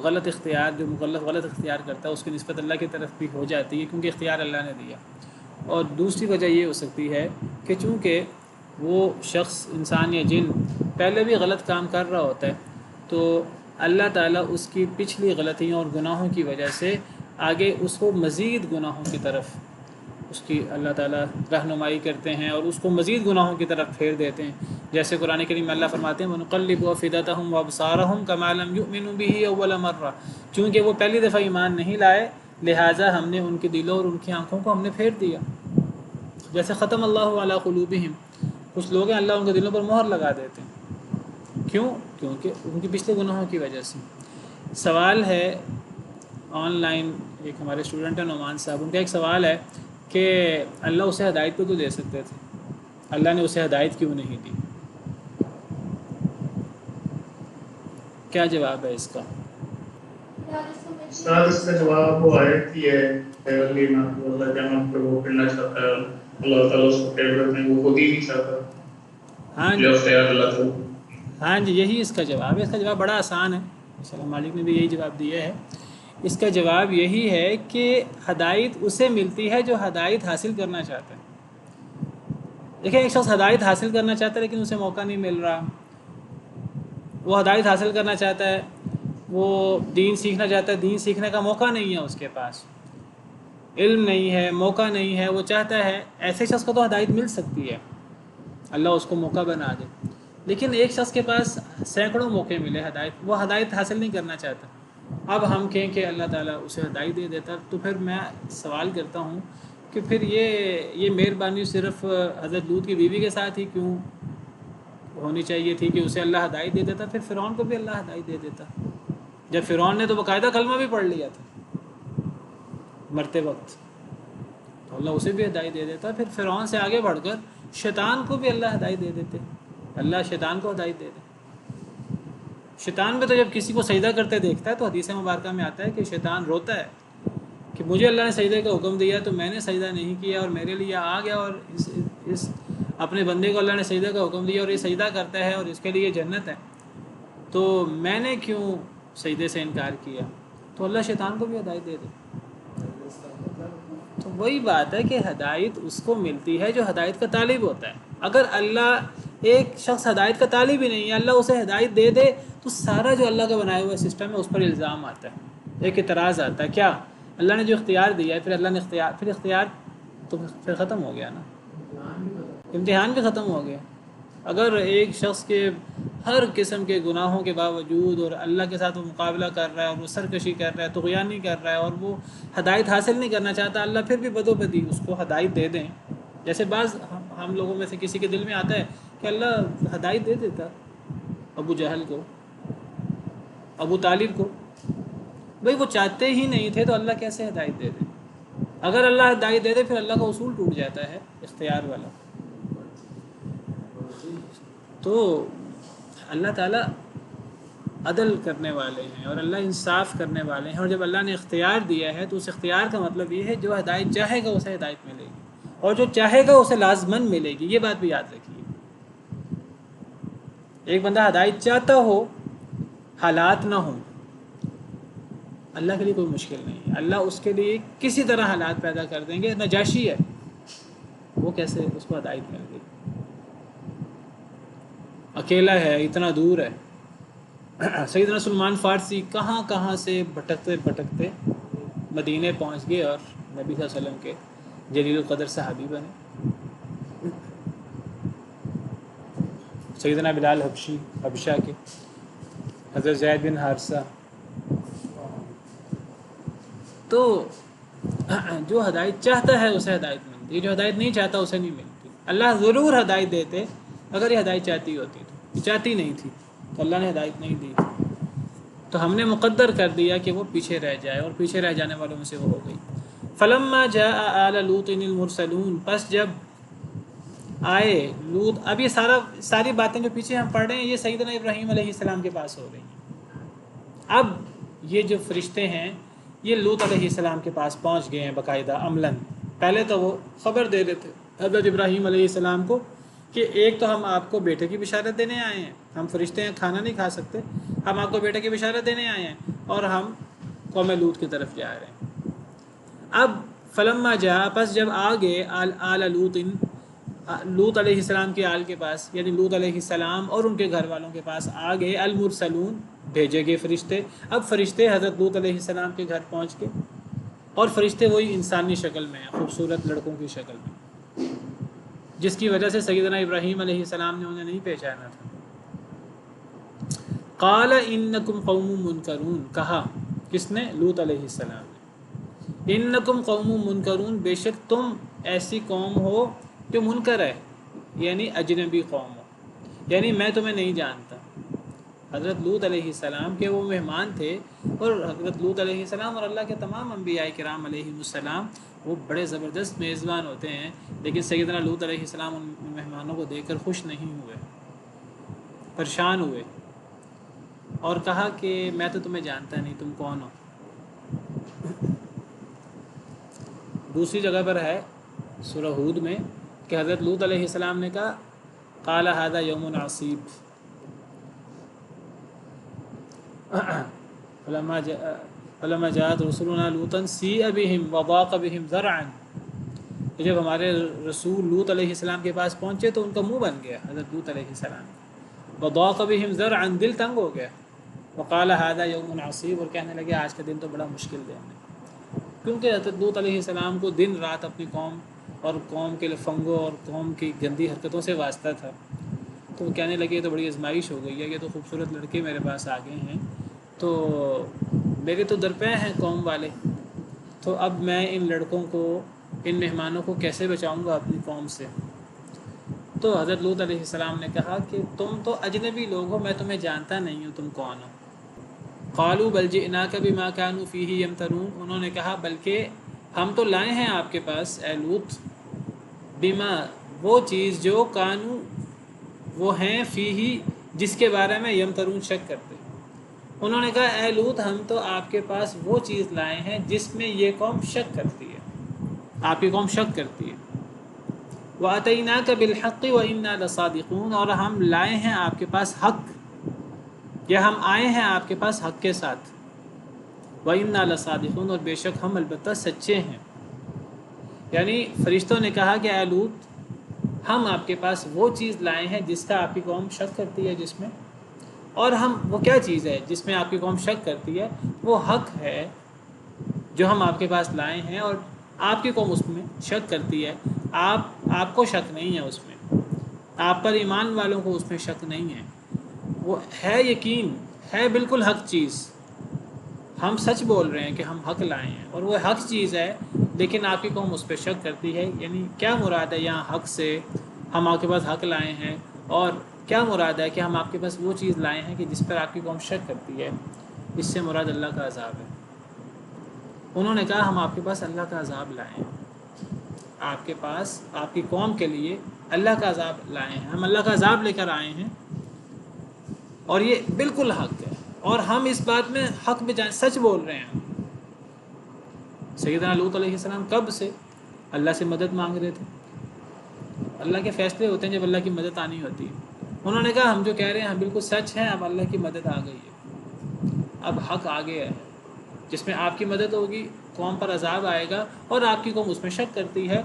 Speaker 1: غلط اختیار جو مکلف غلط اختیار کرتا ہے اس کی نسبت اللہ کی طرف بھی ہو جاتی ہے کیونکہ اختیار اللہ نے دیا۔ اور دوسری وجہ یہ ہو سکتی ہے کہ چونکہ وہ شخص انسان یا جن پہلے بھی غلط کام کر رہا ہوتا ہے تو اللہ تعالیٰ اس کی پچھلی غلطیوں اور گناہوں کی وجہ سے آگے اس کو مزید گناہوں کی طرف اس کی اللہ تعالیٰ رہنمائی کرتے ہیں اور اس کو مزید گناہوں کی طرف پھیر دیتے ہیں۔ جیسے قرآن کریم میں اللہ فرماتے ہیں وَنُقَلِّبُ أَفْئِدَتَهُمْ وَأَبْصَارَهُمْ كَمَا لَمْ يُؤْمِنُوا بِهِ أَوَّلَ مَرَّةٍ، چونکہ وہ پہلی دفعہ ایمان نہیں لائے لہٰذا ہم نے ان کے دلوں اور ان کی آنکھوں کو ہم نے پھیر دیا. جیسے ختم اللہ علی قلوبہم، کچھ لوگ ہیں اللہ ان کے دلوں پر مہر لگا دیتے ہیں. کیوں؟ کیونکہ ان کے پچھلے گناہوں کی وجہ سے. سوال ہے آن لائن، ایک ہمارے اسٹوڈنٹ ہیں نعمان صاحب، ان کا ایک سوال ہے کہ اللہ اسے ہدایت کو تو دے سکتے تھے، اللہ نے اسے ہدایت کیوں نہیں دی؟ کیا جواب ہے اس کا؟
Speaker 2: استاد اس کا جواب وہ آیت کی ہے اللہ جہاں پر وہ کرنا چاہتا ہے اللہ تعالیٰ اس کو فیور میں وہ خود ہی نہیں چاہتا.
Speaker 1: ہاں
Speaker 2: جو اختیار اللہ تعالیٰ.
Speaker 1: ہاں جی، یہی اس کا جواب ہے. اس کا جواب بڑا آسان ہے، السلام مالک نے بھی یہی جواب دیا ہے. اس کا جواب یہی ہے کہ ہدایت اسے ملتی ہے جو ہدایت حاصل کرنا چاہتا ہے. دیکھیں ایک شخص ہدایت حاصل کرنا چاہتا ہے لیکن اسے موقع نہیں مل رہا. وہ ہدایت حاصل کرنا چاہتا ہے، وہ دین سیکھنا چاہتا ہے، دین سیکھنے کا موقع نہیں ہے، اس کے پاس علم نہیں ہے، موقع نہیں ہے. وہ چاہتا ہے ایسے شخص کو تو ہدایت مل سکتی ہے، اللہ اس کو موقع بنا دے. لیکن ایک شخص کے پاس سینکڑوں موقع ملے ہدایت، وہ ہدایت حاصل نہیں کرنا چاہتا. اب ہم کہیں کہ اللہ تعالیٰ اسے ہدایت دے دیتا، تو پھر میں سوال کرتا ہوں کہ پھر یہ مہربانی صرف حضرت لوط کی بیوی کے ساتھ ہی کیوں ہونی چاہیے تھی کہ اسے اللہ ہدایت دے دیتا؟ پھر فرعون کو بھی اللہ ہدایت دے دیتا. جب فرعون نے تو باقاعدہ کلمہ بھی پڑھ لیا تھا مرتے وقت، تو اللہ اسے بھی ہدایت دے دیتا. پھر فرعون سے آگے بڑھ کر شیطان کو بھی اللہ ہدایت دے دیتے، اللہ شیطان کو ہدایت دے دے. شیطان بھی تو جب کسی کو سجدہ کرتے دیکھتا ہے تو حدیث مبارکہ میں آتا ہے کہ شیطان روتا ہے کہ مجھے اللہ نے سجدے کا حکم دیا تو میں نے سجدہ نہیں کیا اور میرے لیے آ گیا، اور اس اپنے بندے کو اللہ نے سجدہ کا حکم دیا اور یہ سجدہ کرتا ہے اور اس کے لیے جنت ہے، تو میں نے کیوں سجدے سے انکار کیا؟ تو اللہ شیطان کو بھی ہدایت دے دے. تو وہی بات ہے کہ ہدایت اس کو ملتی ہے جو ہدایت کا طالب ہوتا ہے. اگر اللہ ایک شخص ہدایت کا طالب ہی نہیں ہے، اللہ اسے ہدایت دے دے تو سارا جو اللہ کا بنایا ہوا سسٹم ہے اس پر الزام آتا ہے، ایک اعتراض آتا ہے. کیا اللہ نے جو اختیار دیا ہے، پھر اللہ نے اختیار تو پھر ختم ہو گیا نا، امتحان بھی ختم ہو گیا. اگر ایک شخص کے ہر قسم کے گناہوں کے باوجود اور اللہ کے ساتھ وہ مقابلہ کر رہا ہے اور وہ سرکشی کر رہا ہے، طغیان نہیں کر رہا ہے اور وہ ہدایت حاصل نہیں کرنا چاہتا، اللہ پھر بھی بدو بدی اس کو ہدایت دے دیں. جیسے بعض ہم لوگوں میں سے کسی کے دل میں آتا ہے کہ اللہ ہدایت دے دیتا ابو جہل کو، ابو طالب کو. بھئی وہ چاہتے ہی نہیں تھے تو اللہ کیسے ہدایت دے دے؟ اگر اللہ ہدایت دے دے پھر اللہ کا اصول ٹوٹ جاتا ہے اختیار والا. تو اللہ تعالیٰ عدل کرنے والے ہیں اور اللہ انصاف کرنے والے ہیں، اور جب اللہ نے اختیار دیا ہے تو اس اختیار کا مطلب یہ ہے جو ہدایت چاہے گا اسے ہدایت ملے گی، اور جو چاہے گا اسے لازماً ملے گی. یہ بات بھی یاد رکھیے. ایک بندہ ہدایت چاہتا ہو، حالات نہ ہوں، اللہ کے لیے کوئی مشکل نہیں ہے. اللہ اس کے لیے کسی طرح حالات پیدا کر دیں گے. نجاشی ہے، وہ کیسے اس کو ہدایت مل گئی؟ اکیلا ہے، اتنا دور ہے. سیدنا سلمان فارسی کہاں کہاں سے بھٹکتے بھٹکتے مدینے پہنچ گئے اور نبی صلی اللہ علیہ وسلم کے جلیل القدر صحابی بنے. سیدنا بلال حبشی، حبشہ کے، حضرت زید بن حارثہ. تو جو ہدایت چاہتا ہے اسے ہدایت ملتی ہے، جو ہدایت نہیں چاہتا اسے نہیں ملتی. اللہ ضرور ہدایت دیتے اگر یہ ہدایت چاہتی ہوتی، تو چاہتی نہیں تھی تو اللہ نے ہدایت نہیں دی. تو ہم نے مقدر کر دیا کہ وہ پیچھے رہ جائے، اور پیچھے رہ جانے والوں میں سے وہ ہو گئی. فلما جاء آل لوط المرسلون، پس جب آئے لوط. اب یہ ساری باتیں جو پیچھے ہم پڑھ رہے ہیں یہ سیدنا ابراہیم علیہ السلام کے پاس ہو رہی ہیں. اب یہ جو فرشتے ہیں یہ لوط علیہ السلام کے پاس پہنچ گئے ہیں باقاعدہ عملاً. پہلے تو وہ خبر دے دیتے حضرت ابراہیم علیہ السلام کو کہ ایک تو ہم آپ کو بیٹے کی بشارت دینے آئے ہیں، ہم فرشتے ہیں کھانا نہیں کھا سکتے، ہم آپ کو بیٹے کی بشارت دینے آئے ہیں اور ہم قوم لوط کی طرف جا رہے ہیں. اب فلما جاء، پس جب آ گئے آل لوط علیہ السلام کے آل کے پاس، یعنی لوط علیہ السلام اور ان کے گھر والوں کے پاس آ گئے المرسلون، بھیجے گئے فرشتے. اب فرشتے حضرت لوط علیہ السلام کے گھر پہنچ کے، اور فرشتے وہی انسانی شکل میں ہیں، خوبصورت لڑکوں کی شکل میں، جس کی وجہ سے سیدنا ابراہیم علیہ السلام نے انہیں نہیں پہچانا تھا. قال انکم قوم منکرون، کہا کس نے؟ لوط علیہ السلام نے۔ انکم قوم منکرون، بے شک تم ایسی قوم ہو جو منکر ہے، یعنی اجنبی قوم ہو، یعنی میں تمہیں نہیں جانتا۔ حضرت لوط علیہ السلام کے وہ مہمان تھے، اور حضرت لوط علیہ السلام اور اللہ کے تمام انبیاء کرام علیہ السلام وہ بڑے زبردست میزبان ہوتے ہیں، لیکن سیدنا لوط علیہ السلام ان مہمانوں کو دیکھ کر خوش نہیں ہوئے، پریشان ہوئے، اور کہا کہ میں تو تمہیں جانتا نہیں، تم کون ہو۔ دوسری جگہ پر ہے سورہ ہود میں کہ حضرت لوط علیہ السلام نے کہا قال هذا یوم عصیب فلما جاءت رسلنا لوطا سیء بهم وضاق بهم ذرعا، جب ہمارے رسول لوط علیہ السلام کے پاس پہنچے تو ان کا منہ بن گیا، حضرت لوط علیہ السلام، وضاق بهم ذرعا، دل تنگ ہو گیا، وقال هذا یوم عصیب، اور کہنے لگے آج کا دن تو بڑا مشکل دن ہے، کیونکہ حضرت لوط علیہ السلام کو دن رات اپنی قوم اور قوم کے لفنگوں اور قوم کی گندی حرکتوں سے واسطہ تھا، تو وہ کہنے لگے یہ تو بڑی آزمائش ہو گئی ہے، یہ تو خوبصورت لڑکے میرے پاس آ گئے ہیں، تو میرے تو درپے ہیں قوم والے، تو اب میں ان لڑکوں کو، ان مہمانوں کو کیسے بچاؤں گا اپنی قوم سے؟ تو حضرت لوط علیہ السلام نے کہا کہ تم تو اجنبی لوگ ہو، میں تمہیں جانتا نہیں ہوں، تم کون ہو؟ قالوا بل جئناک بما كانوا فيه يمترون، انہوں نے کہا بلکہ ہم تو لائے ہیں آپ کے پاس اے لوط، بما، وہ چیز جو کانو، وہ ہیں، فیہی، جس کے بارے میں یمترون، شک کرتے ہیں۔ انہوں نے کہا اے لوط ہم تو آپ کے پاس وہ چیز لائے ہیں جس میں یہ قوم شک کرتی ہے، آپ کی قوم شک کرتی ہے۔ وَأَتَيْنَاكَ بِالْحَقِّ وَإِنَّا لَصَادِقُونَ، اور ہم لائے ہیں آپ کے پاس حق، یا ہم آئے ہیں آپ کے پاس حق کے ساتھ، وَإِنَّا لَصَادِقُونَ، اور بے شک ہم البتہ سچے ہیں۔ یعنی فرشتوں نے کہا کہ اے لوط ہم آپ کے پاس وہ چیز لائے ہیں جس کا آپ کی قوم شک کرتی ہے، جس میں، اور ہم، وہ کیا چیز ہے جس میں آپ کی قوم شک کرتی ہے؟ وہ حق ہے جو ہم آپ کے پاس لائے ہیں، اور آپ کی قوم اس میں شک کرتی ہے، آپ کو شک نہیں ہے اس میں، آپ پر ایمان والوں کو اس میں شک نہیں ہے، وہ ہے یقین، ہے بالکل حق چیز، ہم سچ بول رہے ہیں کہ ہم حق لائے ہیں اور وہ حق چیز ہے، لیکن آپ کی قوم اس پہ شک کرتی ہے۔ یعنی کیا مراد ہے یہاں حق سے؟ ہم آپ کے پاس حق لائے ہیں، اور کیا مراد ہے کہ ہم آپ کے پاس وہ چیز لائے ہیں کہ جس پر آپ کی قوم شک کرتی ہے؟ اس سے مراد اللہ کا عذاب ہے۔ انہوں نے کہا ہم آپ کے پاس اللہ کا عذاب لائے ہیں، آپ کے پاس آپ کی قوم کے لیے اللہ کا عذاب لائے ہیں، ہم اللہ کا عذاب لے کر آئے ہیں، اور یہ بالکل حق ہے، اور ہم اس بات میں حق میں سچ بول رہے ہیں۔ سیدنا لوط علیہ السلام کب سے اللہ سے مدد مانگ رہے تھے؟ اللہ کے فیصلے ہوتے ہیں جب اللہ کی مدد آنی ہوتی ہے۔ انہوں نے کہا ہم جو کہہ رہے ہیں ہم بالکل سچ ہیں، اب اللہ کی مدد آ گئی ہے، اب حق آ گیا ہے جس میں آپ کی مدد ہوگی، قوم پر عذاب آئے گا، اور آپ کی قوم اس میں شک کرتی ہے۔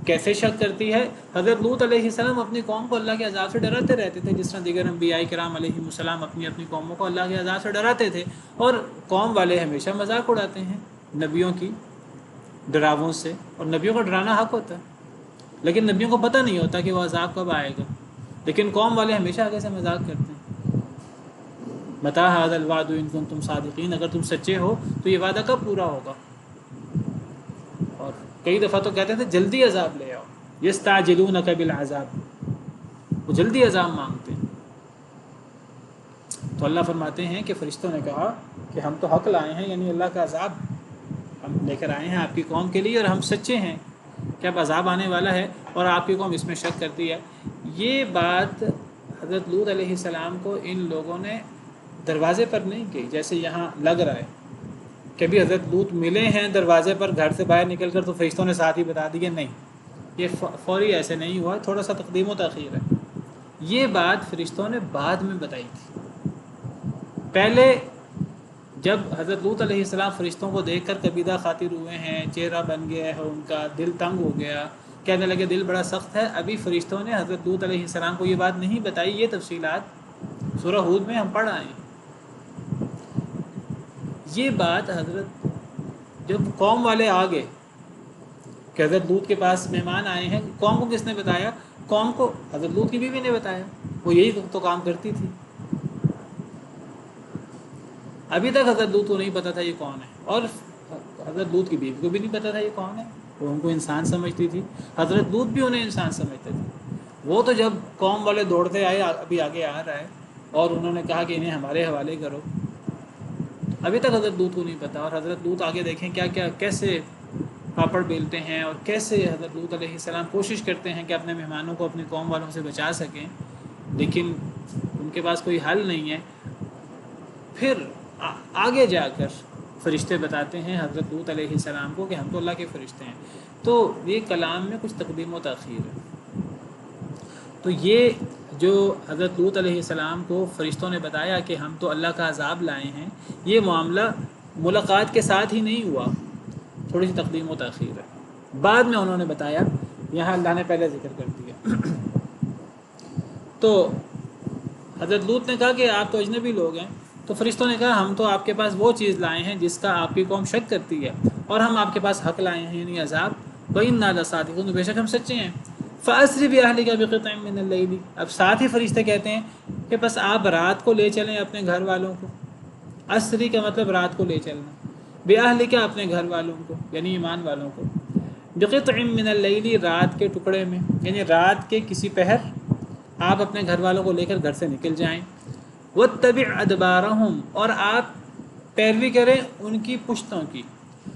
Speaker 1: کیسے شک کرتی ہے؟ حضرت لوط علیہ السلام اپنی قوم کو اللہ کے عذاب سے ڈراتے رہتے تھے، جس طرح دیگر انبیاء کرام علیہ السلام اپنی قوموں کو اللہ کے عذاب سے ڈراتے تھے، اور قوم والے ہمیشہ مذاق اڑاتے ہیں نبیوں کی ڈراووں سے، اور نبیوں کو ڈرانا حق ہوتا ہے، لیکن نبیوں کو پتہ نہیں ہوتا کہ وہ عذاب کب آئے گا، لیکن قوم والے ہمیشہ آگے سے مذاق کرتے ہیں۔ متی ھذا الوعد ان کنتم صادقین، اگر تم سچے ہو تو یہ وعدہ کب پورا ہوگا؟ اور کئی دفعہ تو کہتے تھے جلدی عذاب لے آؤ، یستعجلونک بالعذاب، وہ جلدی عذاب مانگتے ہیں۔ تو اللہ فرماتے ہیں کہ فرشتوں نے کہا کہ ہم تو حق لائے ہیں، یعنی اللہ کا عذاب ہم لے کر آئے ہیں آپ کی قوم کے لیے، اور ہم سچے ہیں کہ اب عذاب آنے والا ہے، اور آپ کی قوم اس میں شک کرتی ہے۔ یہ بات حضرت لوط علیہ السلام کو ان لوگوں نے دروازے پر نہیں کی، جیسے یہاں لگ رہا ہے کہ بھی حضرت لوط ملے ہیں دروازے پر گھر سے باہر نکل کر تو فرشتوں نے ساتھ ہی بتا دیا، نہیں، یہ فوری ایسے نہیں ہوا، تھوڑا سا تقدیم و تاخیر ہے۔ یہ بات فرشتوں نے بعد میں بتائی تھی۔ پہلے جب حضرت لوط علیہ السلام فرشتوں کو دیکھ کر کبیدہ خاطر ہوئے ہیں، چہرہ بن گیا ہے ان کا، دل تنگ ہو گیا، کہنے لگے دل بڑا سخت ہے، ابھی فرشتوں نے حضرت لوط علیہ السلام کو یہ بات نہیں بتائی۔ یہ تفصیلات سورہ ہود میں ہم پڑھ آئے ہیں۔ یہ بات حضرت جب قوم والے آ گئے کہ حضرت لوط کے پاس مہمان آئے ہیں، قوم کو کس نے بتایا؟ قوم کو حضرت لوط کی بیوی نے بتایا، وہ یہی تو کام کرتی تھی۔ ابھی تک حضرت لوط کو نہیں پتہ تھا یہ کون ہے، اور حضرت لوط کی بیوی کو بھی نہیں پتہ تھا یہ کون ہے، وہ ان کو انسان سمجھتی تھی، حضرت لوط بھی انہیں انسان سمجھتے تھے۔ وہ تو جب قوم والے دوڑتے آئے، ابھی آگے آ رہا ہے، اور انہوں نے کہا کہ انہیں ہمارے حوالے کرو، ابھی تک حضرت لوط کو نہیں پتہ۔ اور حضرت لوط آگے دیکھیں کیا کیا کیسے پاپڑ بیلتے ہیں، اور کیسے حضرت لوط علیہ السلام کوشش کرتے ہیں کہ اپنے مہمانوں کو اپنی قوم والوں سے بچا سکیں، لیکن ان کے پاس کوئی حل نہیں ہے۔ پھر آگے جا کر فرشتے بتاتے ہیں حضرت لوط علیہ السلام کو کہ ہم تو اللہ کے فرشتے ہیں۔ تو یہ کلام میں کچھ تقدیم و تاخیر ہے۔ تو یہ جو حضرت لوط علیہ السلام کو فرشتوں نے بتایا کہ ہم تو اللہ کا عذاب لائے ہیں، یہ معاملہ ملاقات کے ساتھ ہی نہیں ہوا، تھوڑی سی تقدیم و تاخیر ہے، بعد میں انہوں نے بتایا، یہاں اللہ نے پہلے ذکر کر دیا۔ تو حضرت لوط نے کہا کہ آپ تو اجنبی لوگ ہیں، تو فرشتوں نے کہا ہم تو آپ کے پاس وہ چیز لائے ہیں جس کا آپ کی قوم شک کرتی ہے، اور ہم آپ کے پاس حق لائے ہیں، یعنی عذاب، وَإِنَّا لَصَادِقُونَ، بے شک ہم سچے ہیں۔ فَأَسْرِ بِأَهْلِكَ بِقِطْعٍ مِّنَ اللَّيْلِ، اب ساتھ ہی فرشتے کہتے ہیں کہ بس آپ رات کو لے چلیں اپنے گھر والوں کو، اسری کا مطلب رات کو لے چلنا، بِأَهْلِكَ اپنے گھر والوں کو یعنی ایمان والوں کو، بِقِطْعٍ مِّنَ اللَّيْلِ رات کے ٹکڑے میں، یعنی رات کے کسی پہر آپ اپنے گھر والوں کو لے کر گھر سے نکل جائیں، وَاتَّبِعْ أَدْبَارَهُمْ، اور آپ پیروی کریں ان کی پشتوں کی،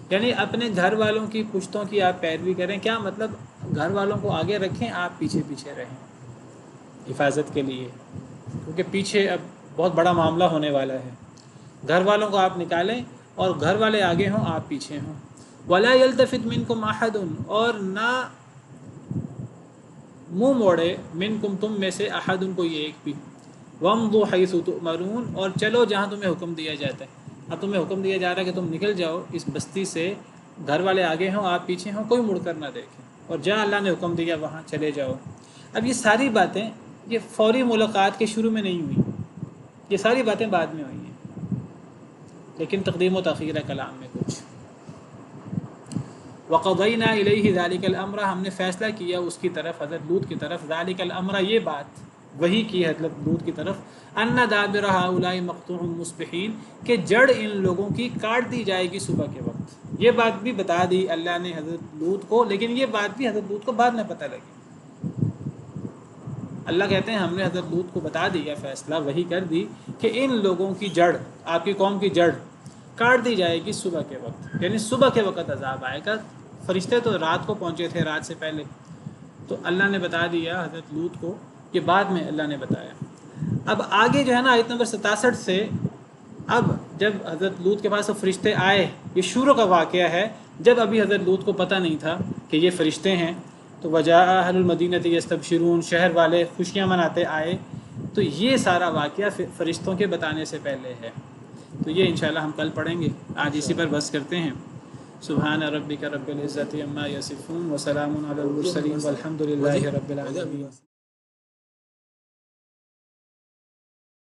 Speaker 1: یعنی اپنے گھر والوں کی پشتوں کی آپ پیروی کریں۔ کیا مطلب؟ گھر والوں کو آگے رکھیں، آپ پیچھے پیچھے رہیں حفاظت کے لیے، کیونکہ پیچھے اب بہت بڑا معاملہ ہونے والا ہے۔ گھر والوں کو آپ نکالیں اور گھر والے آگے ہوں، آپ پیچھے ہوں۔ وَلَا يَلْتَفِتْ مِنْكُمْ أَحَدٌ، اور نہ منہ موڑے، منکم تم میں سے، احد کوئی ایک بھی، وَامْضُوا حَيْثُ تُؤْمَرُونَ، اور چلو جہاں تمہیں حکم دیا جاتا ہے۔ اب تمہیں حکم دیا جا رہا ہے کہ تم نکل جاؤ اس بستی سے، گھر والے آگے ہوں آپ پیچھے ہوں، کوئی مڑ کر نہ دیکھیں، اور جہاں اللہ نے حکم دیا وہاں چلے جاؤ۔ اب یہ ساری باتیں یہ فوری ملاقات کے شروع میں نہیں ہوئی، یہ ساری باتیں بعد میں ہوئی ہیں، لیکن تقدیم و تاخیر ہے کلام میں کچھ۔ وَقَضَيْنَا إِلَيْهِ ذَلِكَ الْأَمْرَ، ہم نے فیصلہ کیا اس کی طرف، حضرت لوط کی طرف، ذَلِكَ الْأَمْرَ، یہ بات وہی کی حضرت لوط کی طرف، أَنَّ دَابِرَ هَؤُلَاءِ مَقْطُوعٌ مُصْبِحِينَ، کہ جڑ ان لوگوں کی کاٹ دی جائے گی صبح کے وقت۔ یہ بات بھی بتا دی اللہ نے حضرت لوط کو، لیکن یہ بات بھی حضرت لوط کو بعد میں پتہ لگی۔ اللہ کہتے ہیں ہم نے حضرت لوط کو بتا دیا، فیصلہ وہی کر دی کہ ان لوگوں کی جڑ، آپ کی قوم کی جڑ کاٹ دی جائے گی صبح کے وقت، یعنی صبح کے وقت عذاب آئے گا۔ فرشتے تو رات کو پہنچے تھے، رات سے پہلے، تو اللہ نے بتا دیا حضرت لوط کو، یہ بعد میں اللہ نے بتایا۔ اب آگے جو ہے نا آیت نمبر 67 سے، اب جب حضرت لوط کے پاس فرشتے آئے، یہ شروع کا واقعہ ہے، جب ابھی حضرت لوط کو پتہ نہیں تھا کہ یہ فرشتے ہیں، تو وجاء اہل المدینۃ یستبشرون، شہر والے خوشیاں مناتے آئے، تو یہ سارا واقعہ فرشتوں کے بتانے سے پہلے ہے۔ تو یہ انشاءاللہ ہم کل پڑھیں گے، آج اسی پر بس کرتے ہیں۔ سبحان ربک رب العزت عما یصفون وسلام علی المرسلین والحمد للہ رب العالمین۔